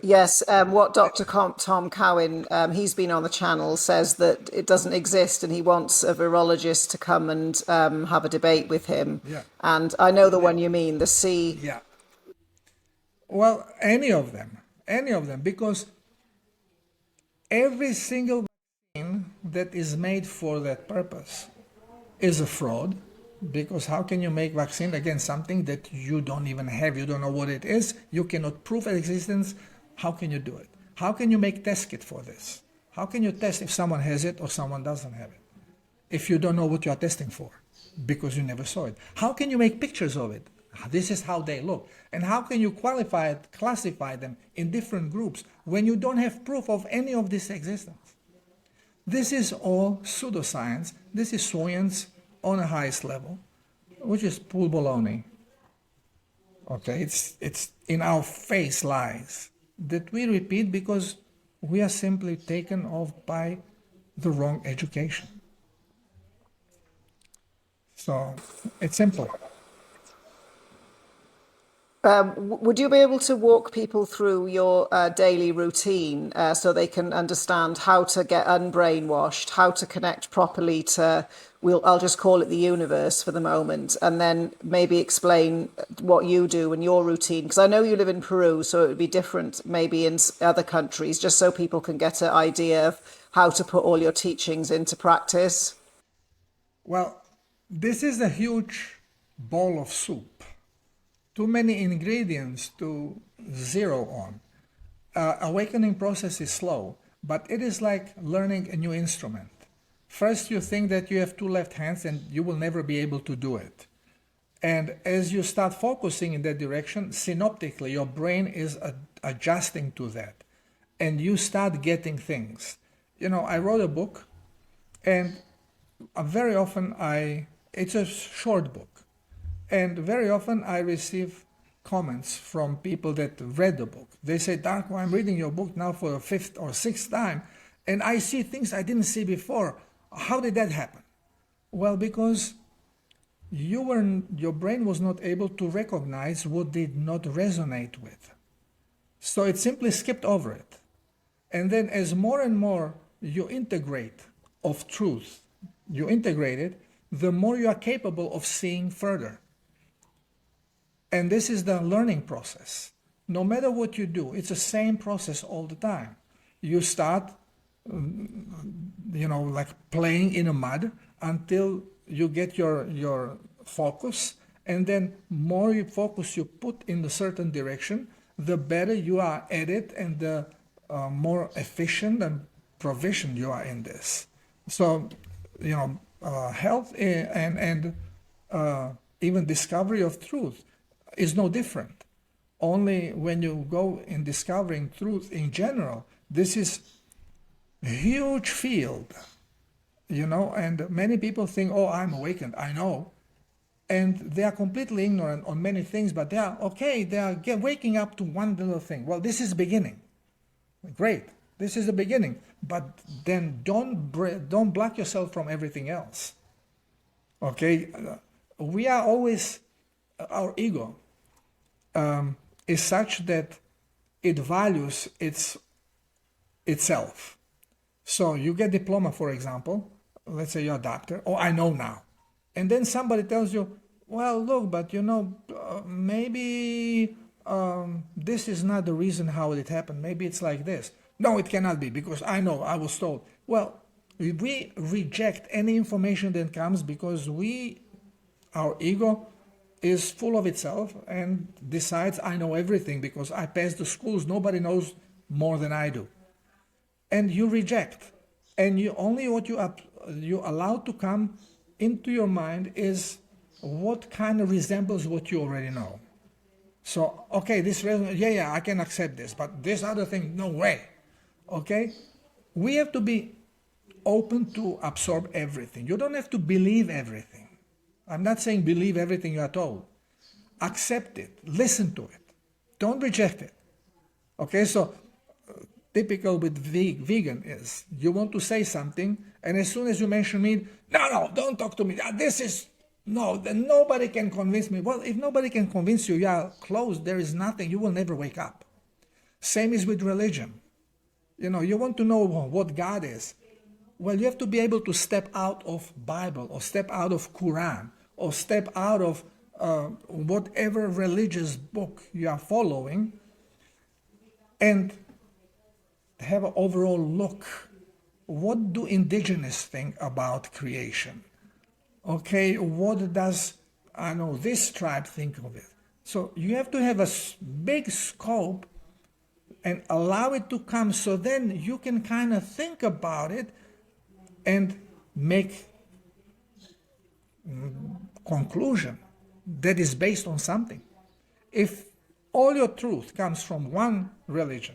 Yes, what Dr. Tom Cowan, he's been on the channel, says that it doesn't exist, and he wants a virologist to come and have a debate with him. Yeah. And I know the one you mean, the C. Yeah. Well, any of them, because every single vaccine that is made for that purpose is a fraud. Because how can you make vaccine against something that you don't even have? You don't know what it is. You cannot prove its existence. How can you do it? How can you make test kit for this? How can you test if someone has it or someone doesn't have it, if you don't know what you are testing for, because you never saw it? How can you make pictures of it? This is how they look. And how can you classify them in different groups when you don't have proof of any of this existence? This is all pseudoscience. This is science on the highest level, which is full baloney. Okay, it's in our face lies that we repeat because we are simply taken off by the wrong education. So it's simple. Would you be able to walk people through your daily routine so they can understand how to get unbrainwashed, how to connect properly to, I'll just call it the universe for the moment, and then maybe explain what you do in your routine? Because I know you live in Peru, so it would be different maybe in other countries, just so people can get an idea of how to put all your teachings into practice. Well, this is a huge bowl of soup. Too many ingredients to zero on. Awakening process is slow, but it is like learning a new instrument. First, you think that you have two left hands and you will never be able to do it. And as you start focusing in that direction, synoptically, your brain is adjusting to that. And you start getting things. You know, I wrote a book, and very often it's a short book. And very often I receive comments from people that read the book. They say, Darko, I'm reading your book now for the 5th or 6th time, and I see things I didn't see before. How did that happen? Well, because your brain was not able to recognize what did not resonate with. So it simply skipped over it. And then as more and more you integrate of truth, you integrate it, the more you are capable of seeing further. And this is the learning process. No matter what you do, it's the same process all the time. You start, like playing in the mud until you get your focus. And then more focus you put in a certain direction, the better you are at it and the more efficient and proficient you are in this. So, health and even discovery of truth is no different. Only when you go in discovering truth in general, this is a huge field, and many people think, oh, I'm awakened, I know. And they are completely ignorant on many things, but they are waking up to one little thing. Well, this is the beginning. Great, this is the beginning. But then don't block yourself from everything else. Okay, we are always, our ego is such that it values itself. So you get diploma, for example, let's say you're a doctor, oh, I know now. And then somebody tells you, well, look, but maybe this is not the reason how it happened. Maybe it's like this. No, it cannot be, because I know, I was told. Well, we reject any information that comes because our ego is full of itself and decides I know everything because I passed the schools. Nobody knows more than I do. And you reject. And what you allow to come into your mind is what kind of resembles what you already know. So, okay, I can accept this, but this other thing, no way. Okay? We have to be open to absorb everything. You don't have to believe everything. I'm not saying believe everything you are told. Accept it. Listen to it. Don't reject it. Okay, so typical with vegan is you want to say something, and as soon as you mention meat, no, don't talk to me. Then nobody can convince me. Well, if nobody can convince you, you are closed, there is nothing, you will never wake up. Same is with religion. You want to know what God is. Well, you have to be able to step out of Bible or step out of Quran or step out of whatever religious book you are following and have an overall look. What do indigenous think about creation? Okay, what does, this tribe think of it? So you have to have a big scope and allow it to come, so then you can kind of think about it and make conclusion. that is based on something. If all your truth comes from one religion,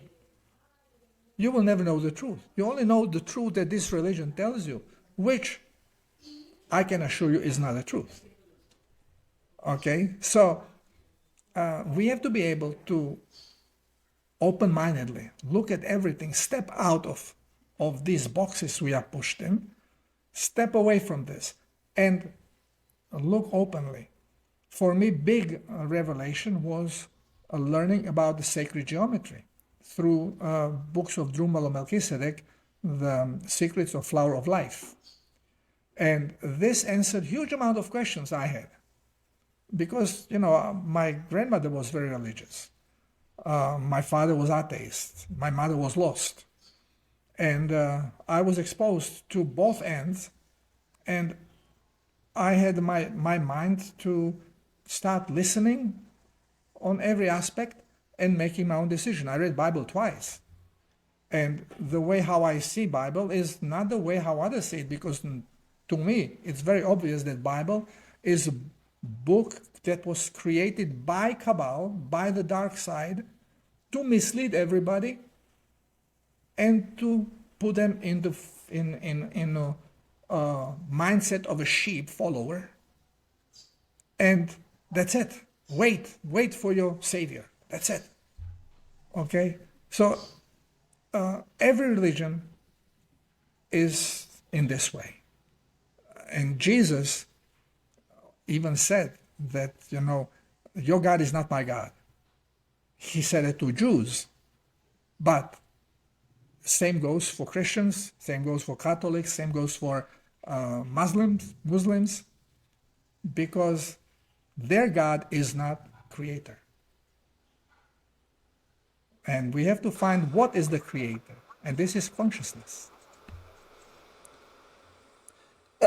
you will never know the truth. You only know the truth that this religion tells you, which I can assure you is not the truth. Okay? So we have to be able to open-mindedly look at everything, step out of these boxes we are pushed in, step away from this, and look openly. For me, big revelation was learning about the sacred geometry through books of Drumalo Melchizedek, The Secrets of Flower of Life. And this answered huge amount of questions I had. Because, my grandmother was very religious. My father was atheist. My mother was lost. And I was exposed to both ends. And I had my mind to start listening on every aspect and making my own decision. I read Bible twice. And the way how I see Bible is not the way how others see it, because to me, it's very obvious that Bible is a book that was created by Cabal, by the dark side, to mislead everybody and to put them in a mindset of a sheep follower. And that's it. Wait for your Savior. That's it. Okay? So every religion is in this way. And Jesus even said that, your God is not my God. He said it to Jews. But same goes for Christians, same goes for Catholics, same goes for Muslims, because their God is not creator. And we have to find what is the creator. And this is consciousness.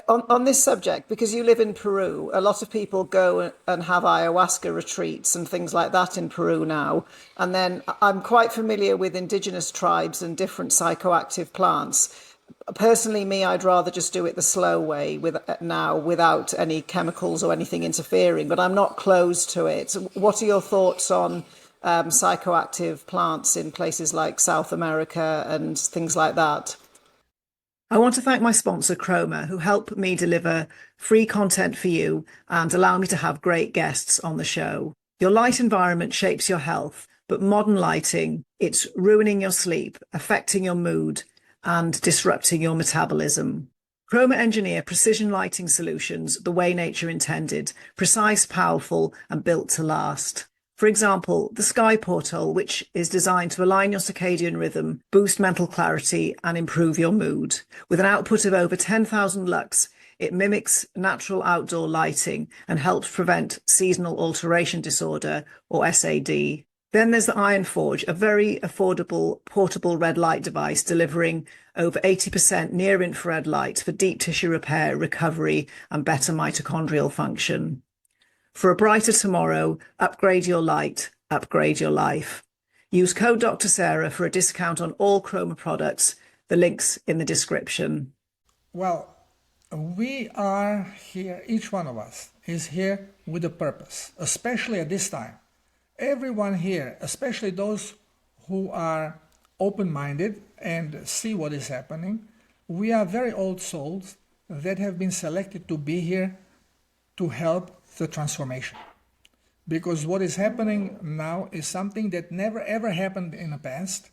On this subject, because you live in Peru, a lot of people go and have ayahuasca retreats and things like that in Peru now. And then I'm quite familiar with indigenous tribes and different psychoactive plants. Personally, I'd rather just do it the slow way without any chemicals or anything interfering, but I'm not closed to it. What are your thoughts on psychoactive plants in places like South America and things like that? I want to thank my sponsor, Chroma, who help me deliver free content for you and allow me to have great guests on the show. Your light environment shapes your health, but modern lighting, it's ruining your sleep, affecting your mood, and disrupting your metabolism. Chroma engineer precision lighting solutions the way nature intended, precise, powerful, and built to last. For example, the Sky Portal, which is designed to align your circadian rhythm, boost mental clarity, and improve your mood. With an output of over 10,000 lux, it mimics natural outdoor lighting and helps prevent seasonal alteration disorder, or SAD. Then there's the Iron Forge, a very affordable portable red light device delivering over 80% near-infrared light for deep tissue repair, recovery, and better mitochondrial function. For a brighter tomorrow, upgrade your light, upgrade your life. Use code Dr. Sara for a discount on all Chroma products. The link's in the description. Well, we are here, each one of us is here with a purpose, especially at this time. Everyone here, especially those who are open-minded and see what is happening, we are very old souls that have been selected to be here to help the transformation. Because what is happening now is something that never ever happened in the past,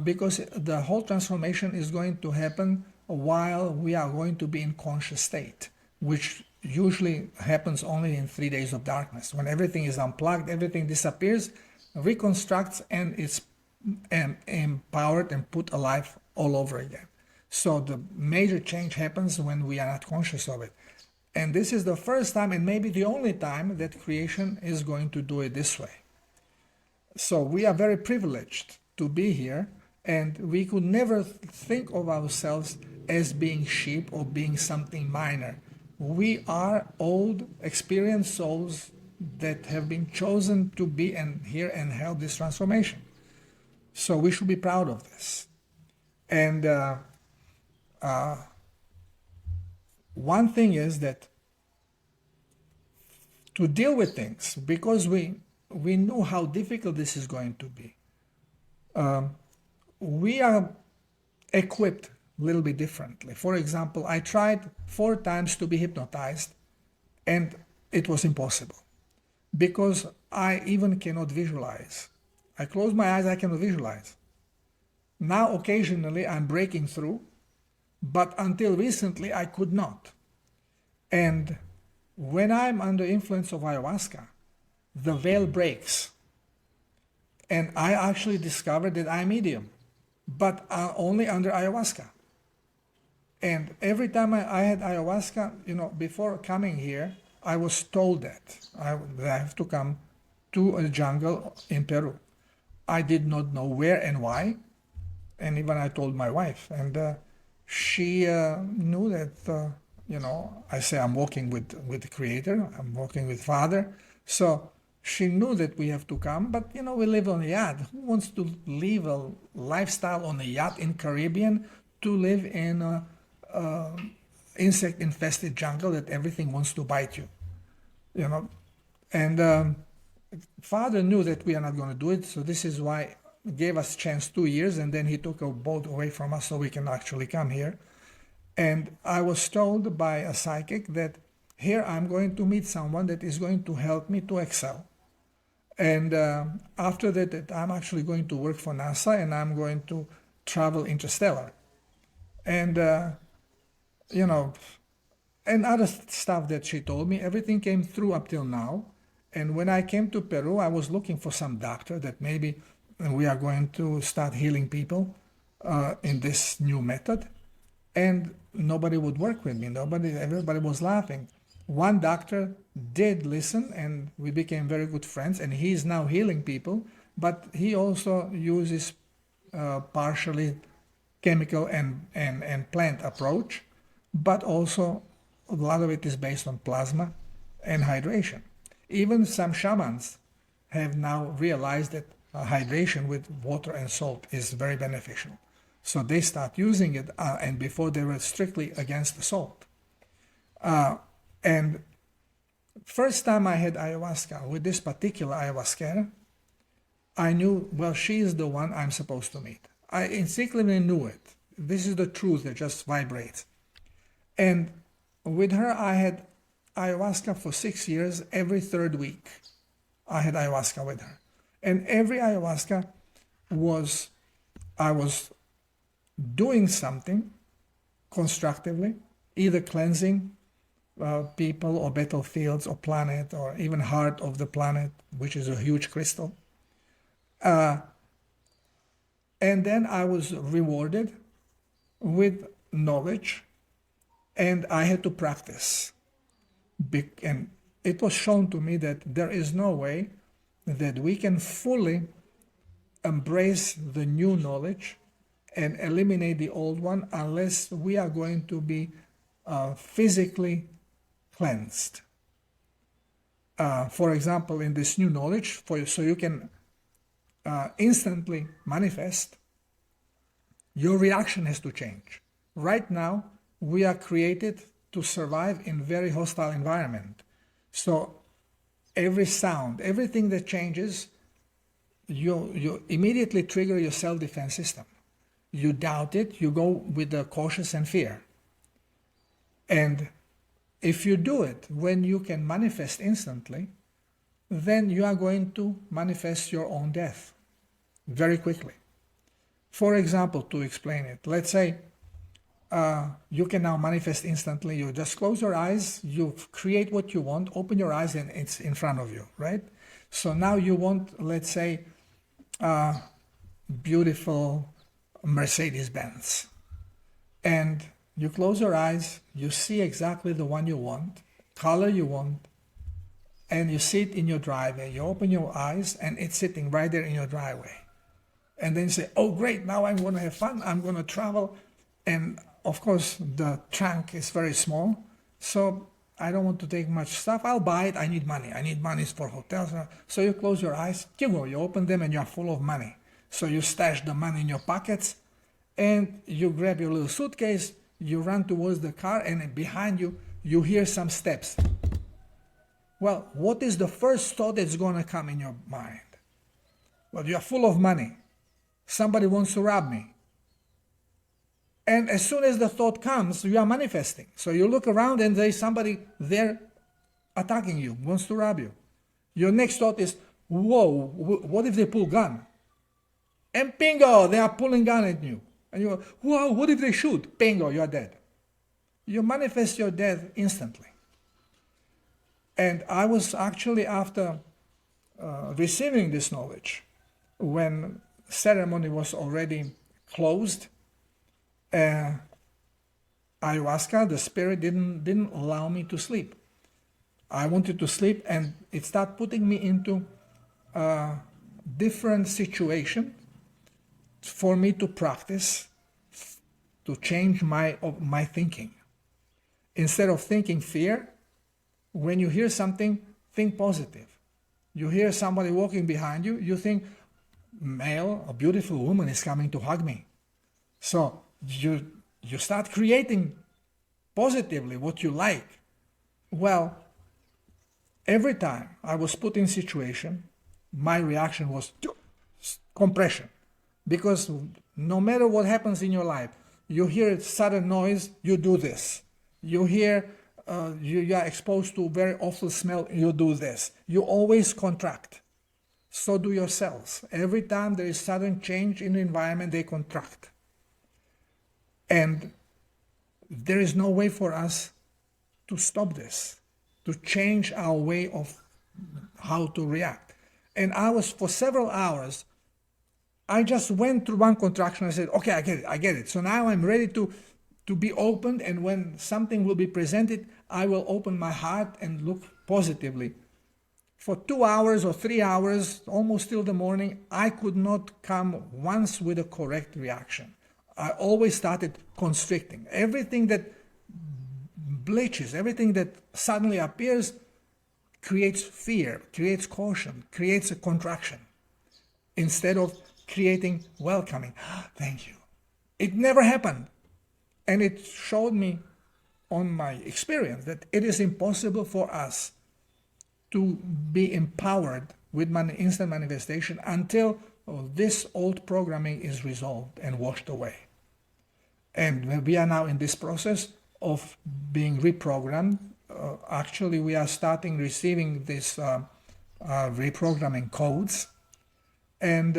because the whole transformation is going to happen while we are going to be in conscious state, which usually happens only in 3 days of darkness, when everything is unplugged, everything disappears, reconstructs, and it's empowered and put alive all over again. So the major change happens when we are not conscious of it. And this is the first time, and maybe the only time, that creation is going to do it this way. So we are very privileged to be here, and we could never think of ourselves as being sheep or being something minor. We are old, experienced souls that have been chosen to be here and help this transformation. So we should be proud of this. And one thing is that to deal with things because we knew how difficult this is going to be. We are equipped a little bit differently. For example, I tried 4 times to be hypnotized and it was impossible because I even cannot visualize. I close my eyes, I cannot visualize. Now occasionally I'm breaking through, but until recently I could not. And when I'm under influence of ayahuasca, the veil breaks. And I actually discovered that I'm medium, but only under ayahuasca. And every time I had ayahuasca, before coming here, I was told that I have to come to a jungle in Peru. I did not know where and why. And even I told my wife. And she knew that, I say I'm walking with the Creator. I'm walking with Father. So she knew that we have to come. But, we live on a yacht. Who wants to live a lifestyle on a yacht in Caribbean to live in a insect-infested jungle that everything wants to bite you? And Father knew that we are not going to do it. So this is why he gave us chance 2 years. And then he took a boat away from us so we can actually come here. And I was told by a psychic that here I'm going to meet someone that is going to help me to excel. And after that, I'm actually going to work for NASA and I'm going to travel interstellar. And, and other stuff that she told me, everything came through up till now. And when I came to Peru, I was looking for some doctor that maybe we are going to start healing people in this new method. And nobody would work with me. Everybody was laughing. One doctor did listen and we became very good friends and he's now healing people, but he also uses partially chemical and plant approach, but also a lot of it is based on plasma and hydration. Even some shamans have now realized that hydration with water and salt is very beneficial. So they start using it, and before they were strictly against the salt. And first time I had ayahuasca with this particular ayahuasca, I knew, well, she is the one I'm supposed to meet. I instinctively knew it. This is the truth that just vibrates. And with her, I had ayahuasca for 6 years. Every 3rd week, I had ayahuasca with her. And every ayahuasca I was doing something constructively, either cleansing people or battlefields or planet or even heart of the planet, which is a huge crystal. And then I was rewarded with knowledge and I had to practice. And it was shown to me that there is no way that we can fully embrace the new knowledge and eliminate the old one unless we are going to be physically cleansed. For example, in this new knowledge, so you can instantly manifest, your reaction has to change. Right now, we are created to survive in very hostile environment. So every sound, everything that changes, you immediately trigger your self-defense system. You doubt it, you go with the cautious and fear. And if you do it when you can manifest instantly, then you are going to manifest your own death very quickly. For example, to explain it, let's say you can now manifest instantly. You just close your eyes, you create what you want, open your eyes, and it's in front of you, right? So now you want, let's say, beautiful Mercedes-Benz. And you close your eyes, you see exactly the one you want, color you want, and you see it in your driveway. You open your eyes, and it's sitting right there in your driveway. And then you say, oh, great, now I'm going to have fun. I'm going to travel. And, of course, the trunk is very small, so I don't want to take much stuff. I'll buy it. I need money. I need money for hotels. So you close your eyes, you open them, and you're full of money. So you stash the money in your pockets, and you grab your little suitcase, you run towards the car, and behind you, you hear some steps. Well, what is the first thought that's going to come in your mind? Well, you are full of money. Somebody wants to rob me. And as soon as the thought comes, you are manifesting. So you look around and there's somebody there attacking you, wants to rob you. Your next thought is, whoa, what if they pull gun? And bingo, they are pulling gun at you. And you go, whoa, what if they shoot? Bingo, you're dead. You manifest your death instantly. And I was actually, after receiving this knowledge, when ceremony was already closed, ayahuasca, the spirit didn't allow me to sleep. I wanted to sleep, and it started putting me into a different situation for me to practice, to change my thinking. Instead of thinking fear, when you hear something, think positive. You hear somebody walking behind you, you think, male, a beautiful woman is coming to hug me. So you start creating positively what you like. Well, every time I was put in situation, my reaction was compression. Because no matter what happens in your life, you hear a sudden noise, you do this. You hear, you are exposed to very awful smell, you do this. You always contract. So do your cells. Every time there is sudden change in the environment, they contract. And there is no way for us to stop this, to change our way of how to react. And I was, for several hours, I just went through one contraction. I said, okay, I get it. So now I'm ready to be opened, and when something will be presented, I will open my heart and look positively. For 2 hours or 3 hours, almost till the morning, I could not come once with a correct reaction. I always started constricting. Everything that bleaches, everything that suddenly appears creates fear, creates caution, creates a contraction, instead of creating welcoming. Thank you. It never happened. And it showed me on my experience that it is impossible for us to be empowered with instant manifestation until this old programming is resolved and washed away. And we are now in this process of being reprogrammed. Actually, we are starting receiving this reprogramming codes. And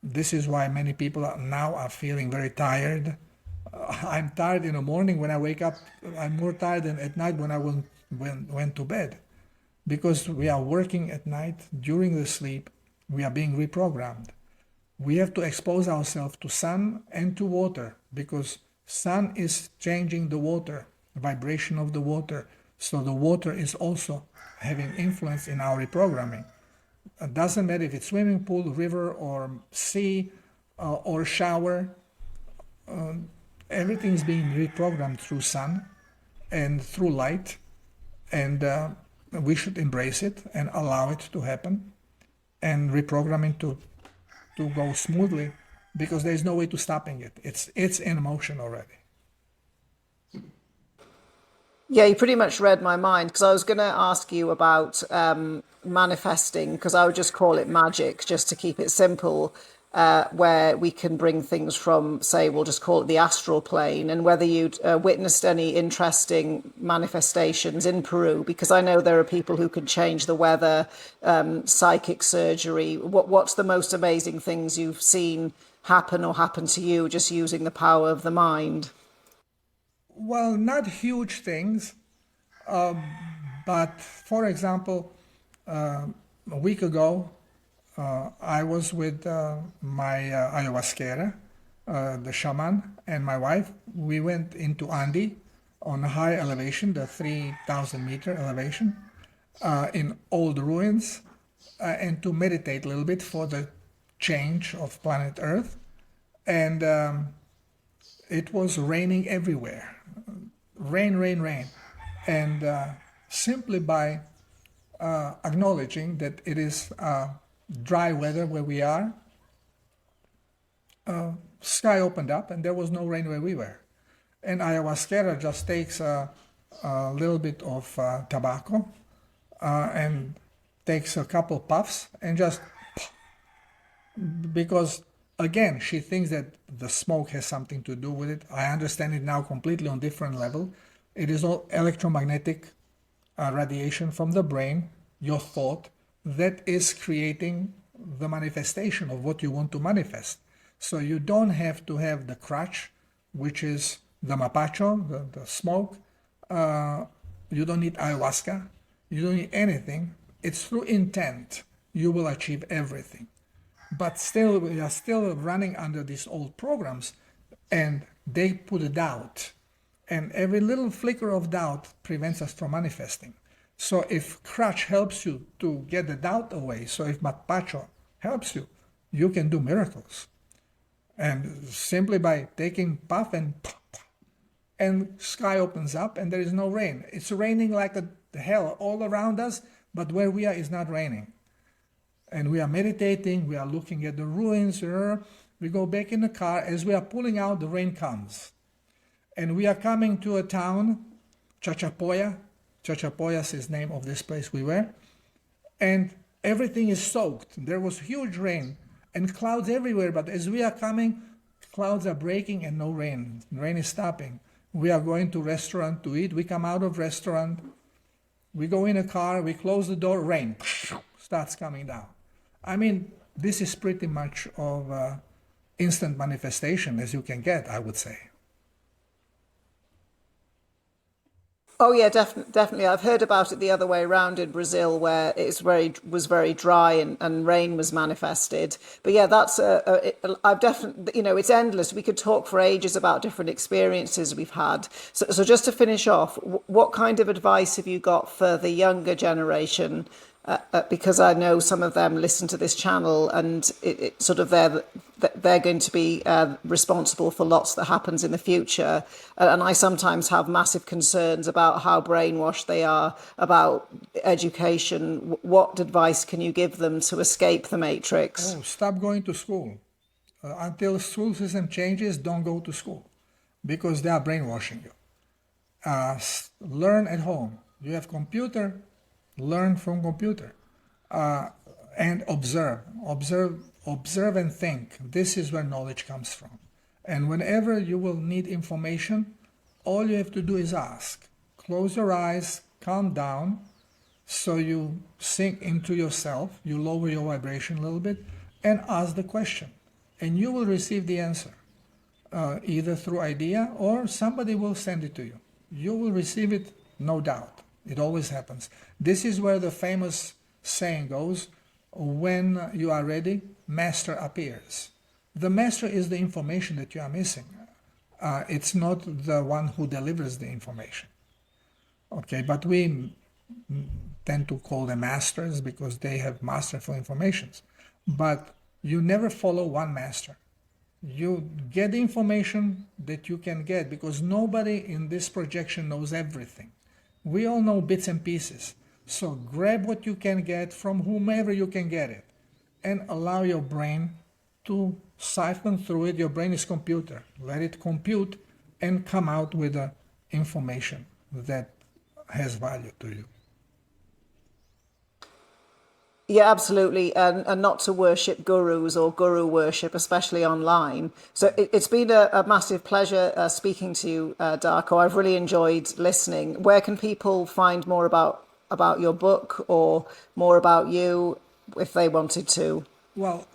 this is why many people now are feeling very tired. I'm tired in the morning when I wake up. I'm more tired than at night when I went to bed. Because we are working at night during the sleep, we are being reprogrammed. We have to expose ourselves to sun and to water, because sun is changing the water, the vibration of the water. So the water is also having influence in our reprogramming. It doesn't matter if it's swimming pool, river, or sea, or shower. Everything is being reprogrammed through sun and through light, and we should embrace it and allow it to happen, and reprogramming to go smoothly, because there is no way to stopping it. It's in motion already. Yeah, you pretty much read my mind, because I was going to ask you about manifesting, because I would just call it magic, just to keep it simple, where we can bring things from, say, we'll just call it the astral plane, and whether you'd witnessed any interesting manifestations in Peru, because I know there are people who can change the weather, psychic surgery. What's the most amazing things you've seen happen or happen to you just using the power of the mind? Well, not huge things, but for example, a week ago, I was with my ayahuasquera, the shaman, and my wife. We went into Andes on a high elevation, the 3,000 meter elevation, in old ruins, and to meditate a little bit for the change of planet Earth. And it was raining everywhere. Rain, rain, rain. And simply by acknowledging that it is dry weather where we are, sky opened up and there was no rain where we were. And ayahuasquera just takes a little bit of tobacco and takes a couple puffs and just, because again, she thinks that the smoke has something to do with it. I understand it now completely on different level. It is all electromagnetic radiation from the brain, your thought, that is creating the manifestation of what you want to manifest. So you don't have to have the crutch, which is the mapacho, the smoke. You don't need ayahuasca. You don't need anything. It's through intent you will achieve everything. But still, we are still running under these old programs, and they put a doubt. And every little flicker of doubt prevents us from manifesting. So if crutch helps you to get the doubt away, so if mapacho helps you, you can do miracles. And simply by taking puff and sky opens up and there is no rain. It's raining like hell all around us, but where we are is not raining. And we are meditating, we are looking at the ruins, we go back in the car. As we are pulling out, the rain comes. And we are coming to a town, Chachapoya. Chachapoyas is the name of this place we were. And everything is soaked. There was huge rain and clouds everywhere. But as we are coming, clouds are breaking and no rain. Rain is stopping. We are going to restaurant to eat. We come out of restaurant. We go in a car. We close the door. Rain starts coming down. I mean, this is pretty much of instant manifestation as you can get, I would say. Oh yeah, definitely. I've heard about it the other way around in Brazil, where was very dry and rain was manifested. But yeah, I've definitely, it's endless. We could talk for ages about different experiences we've had. So just to finish off, what kind of advice have you got for the younger generation? Because I know some of them listen to this channel, and it sort of they're going to be responsible for lots that happens in the future. And I sometimes have massive concerns about how brainwashed they are about education. What advice can you give them to escape the matrix? Oh, stop going to school. Until the school system changes, don't go to school because they are brainwashing you. Learn at home. You have computer, learn from computer. And observe and think. This is where knowledge comes from. And whenever you will need information, all you have to do is ask. Close your eyes, calm down, so you sink into yourself, you lower your vibration a little bit, and ask the question. And you will receive the answer, either through idea or somebody will send it to you. You will receive it, no doubt. It always happens. This is where the famous saying goes, when you are ready, master appears. The master is the information that you are missing. It's not the one who delivers the information. Okay, but we tend to call them masters because they have masterful informations. But you never follow one master. You get the information that you can get because nobody in this projection knows everything. We all know bits and pieces. So grab what you can get from whomever you can get it and allow your brain to siphon through it. Your brain is computer. Let it compute and come out with the information that has value to you. Yeah, absolutely. And not to worship gurus or guru worship, especially online. So it's been a massive pleasure speaking to you, Darko. I've really enjoyed listening. Where can people find more about your book or more about you if they wanted to? Well,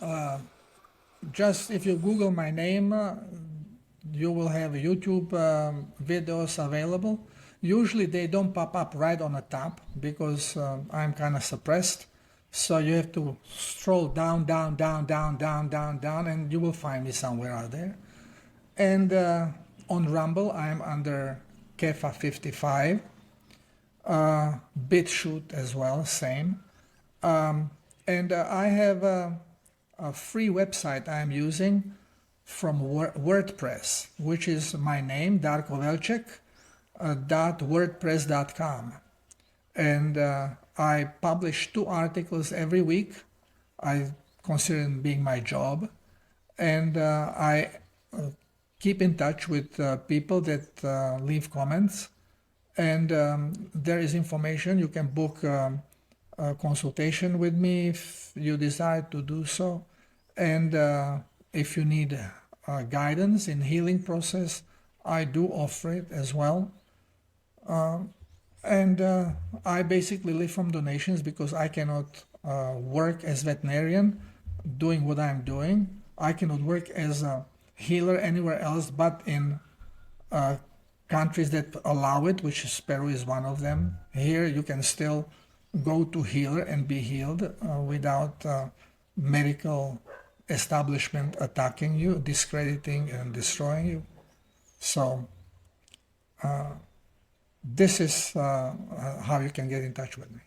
just if you Google my name, you will have YouTube videos available. Usually they don't pop up right on the top because I'm kind of suppressed. So you have to scroll down, and you will find me somewhere out there. And on Rumble, I'm under Kefa55. BitChute as well, same. And I have a free website I'm using from WordPress, which is my name, Darko Velcek, .wordpress.com. And I publish 2 articles every week. I consider it being my job. And I keep in touch with people that leave comments. And there is information. You can book a consultation with me if you decide to do so. And if you need guidance in healing process, I do offer it as well. And I basically live from donations because I cannot work as veterinarian doing what I'm doing. I cannot work as a healer anywhere else but in countries that allow it, which is Peru is one of them. Here you can still go to healer and be healed without medical establishment attacking you, discrediting and destroying you. So this is how you can get in touch with me.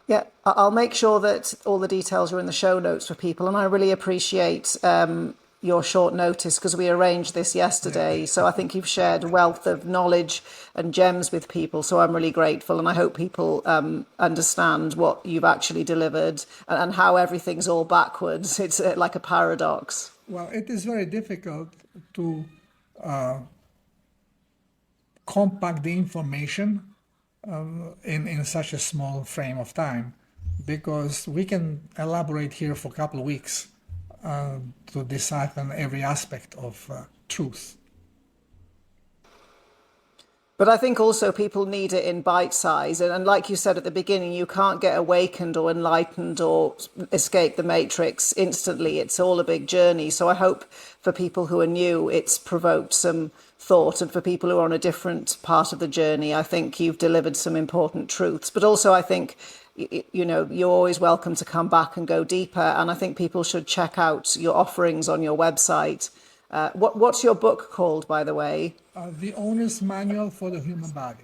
Yeah, I'll make sure that all the details are in the show notes for people. And I really appreciate your short notice because we arranged this yesterday. So I think you've shared a wealth of knowledge and gems with people. So I'm really grateful. And I hope people understand what you've actually delivered and how everything's all backwards. It's like a paradox. Well, it is very difficult to compact the information in such a small frame of time, because we can elaborate here for a couple of weeks to decipher every aspect of truth. But I think also people need it in bite size. And like you said at the beginning, you can't get awakened or enlightened or escape the matrix instantly. It's all a big journey. So I hope for people who are new, it's provoked some thought. And for people who are on a different part of the journey, I think you've delivered some important truths. But also, I think, you know, you're always welcome to come back and go deeper. And I think people should check out your offerings on your website. What's your book called, by the way? The Owner's Manual for the Human Body.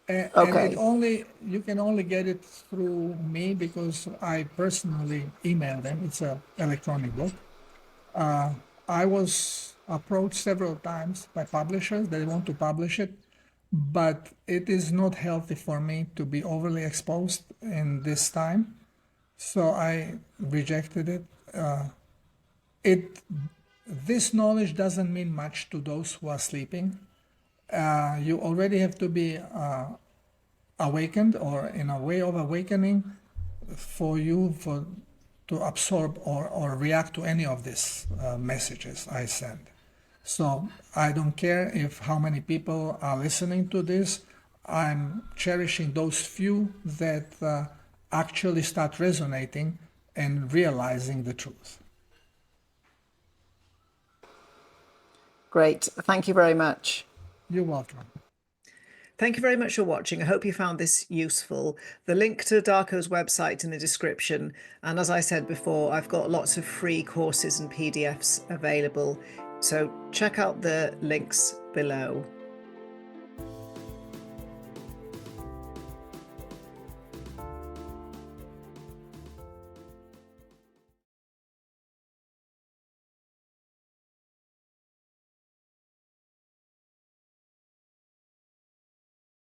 Okay. And you can only get it through me because I personally email them. It's an electronic book. I was approached several times by publishers that want to publish it, but it is not healthy for me to be overly exposed in this time. So I rejected it. This knowledge doesn't mean much to those who are sleeping. You already have to be awakened or in a way of awakening for you to absorb or react to any of these messages I send. So I don't care if how many people are listening to this. I'm cherishing those few that actually start resonating and realizing the truth. Great. Thank you very much. You're welcome. Thank you very much for watching. I hope you found this useful. The link to Darko's website in the description. And as I said before, I've got lots of free courses and PDFs available. So check out the links below.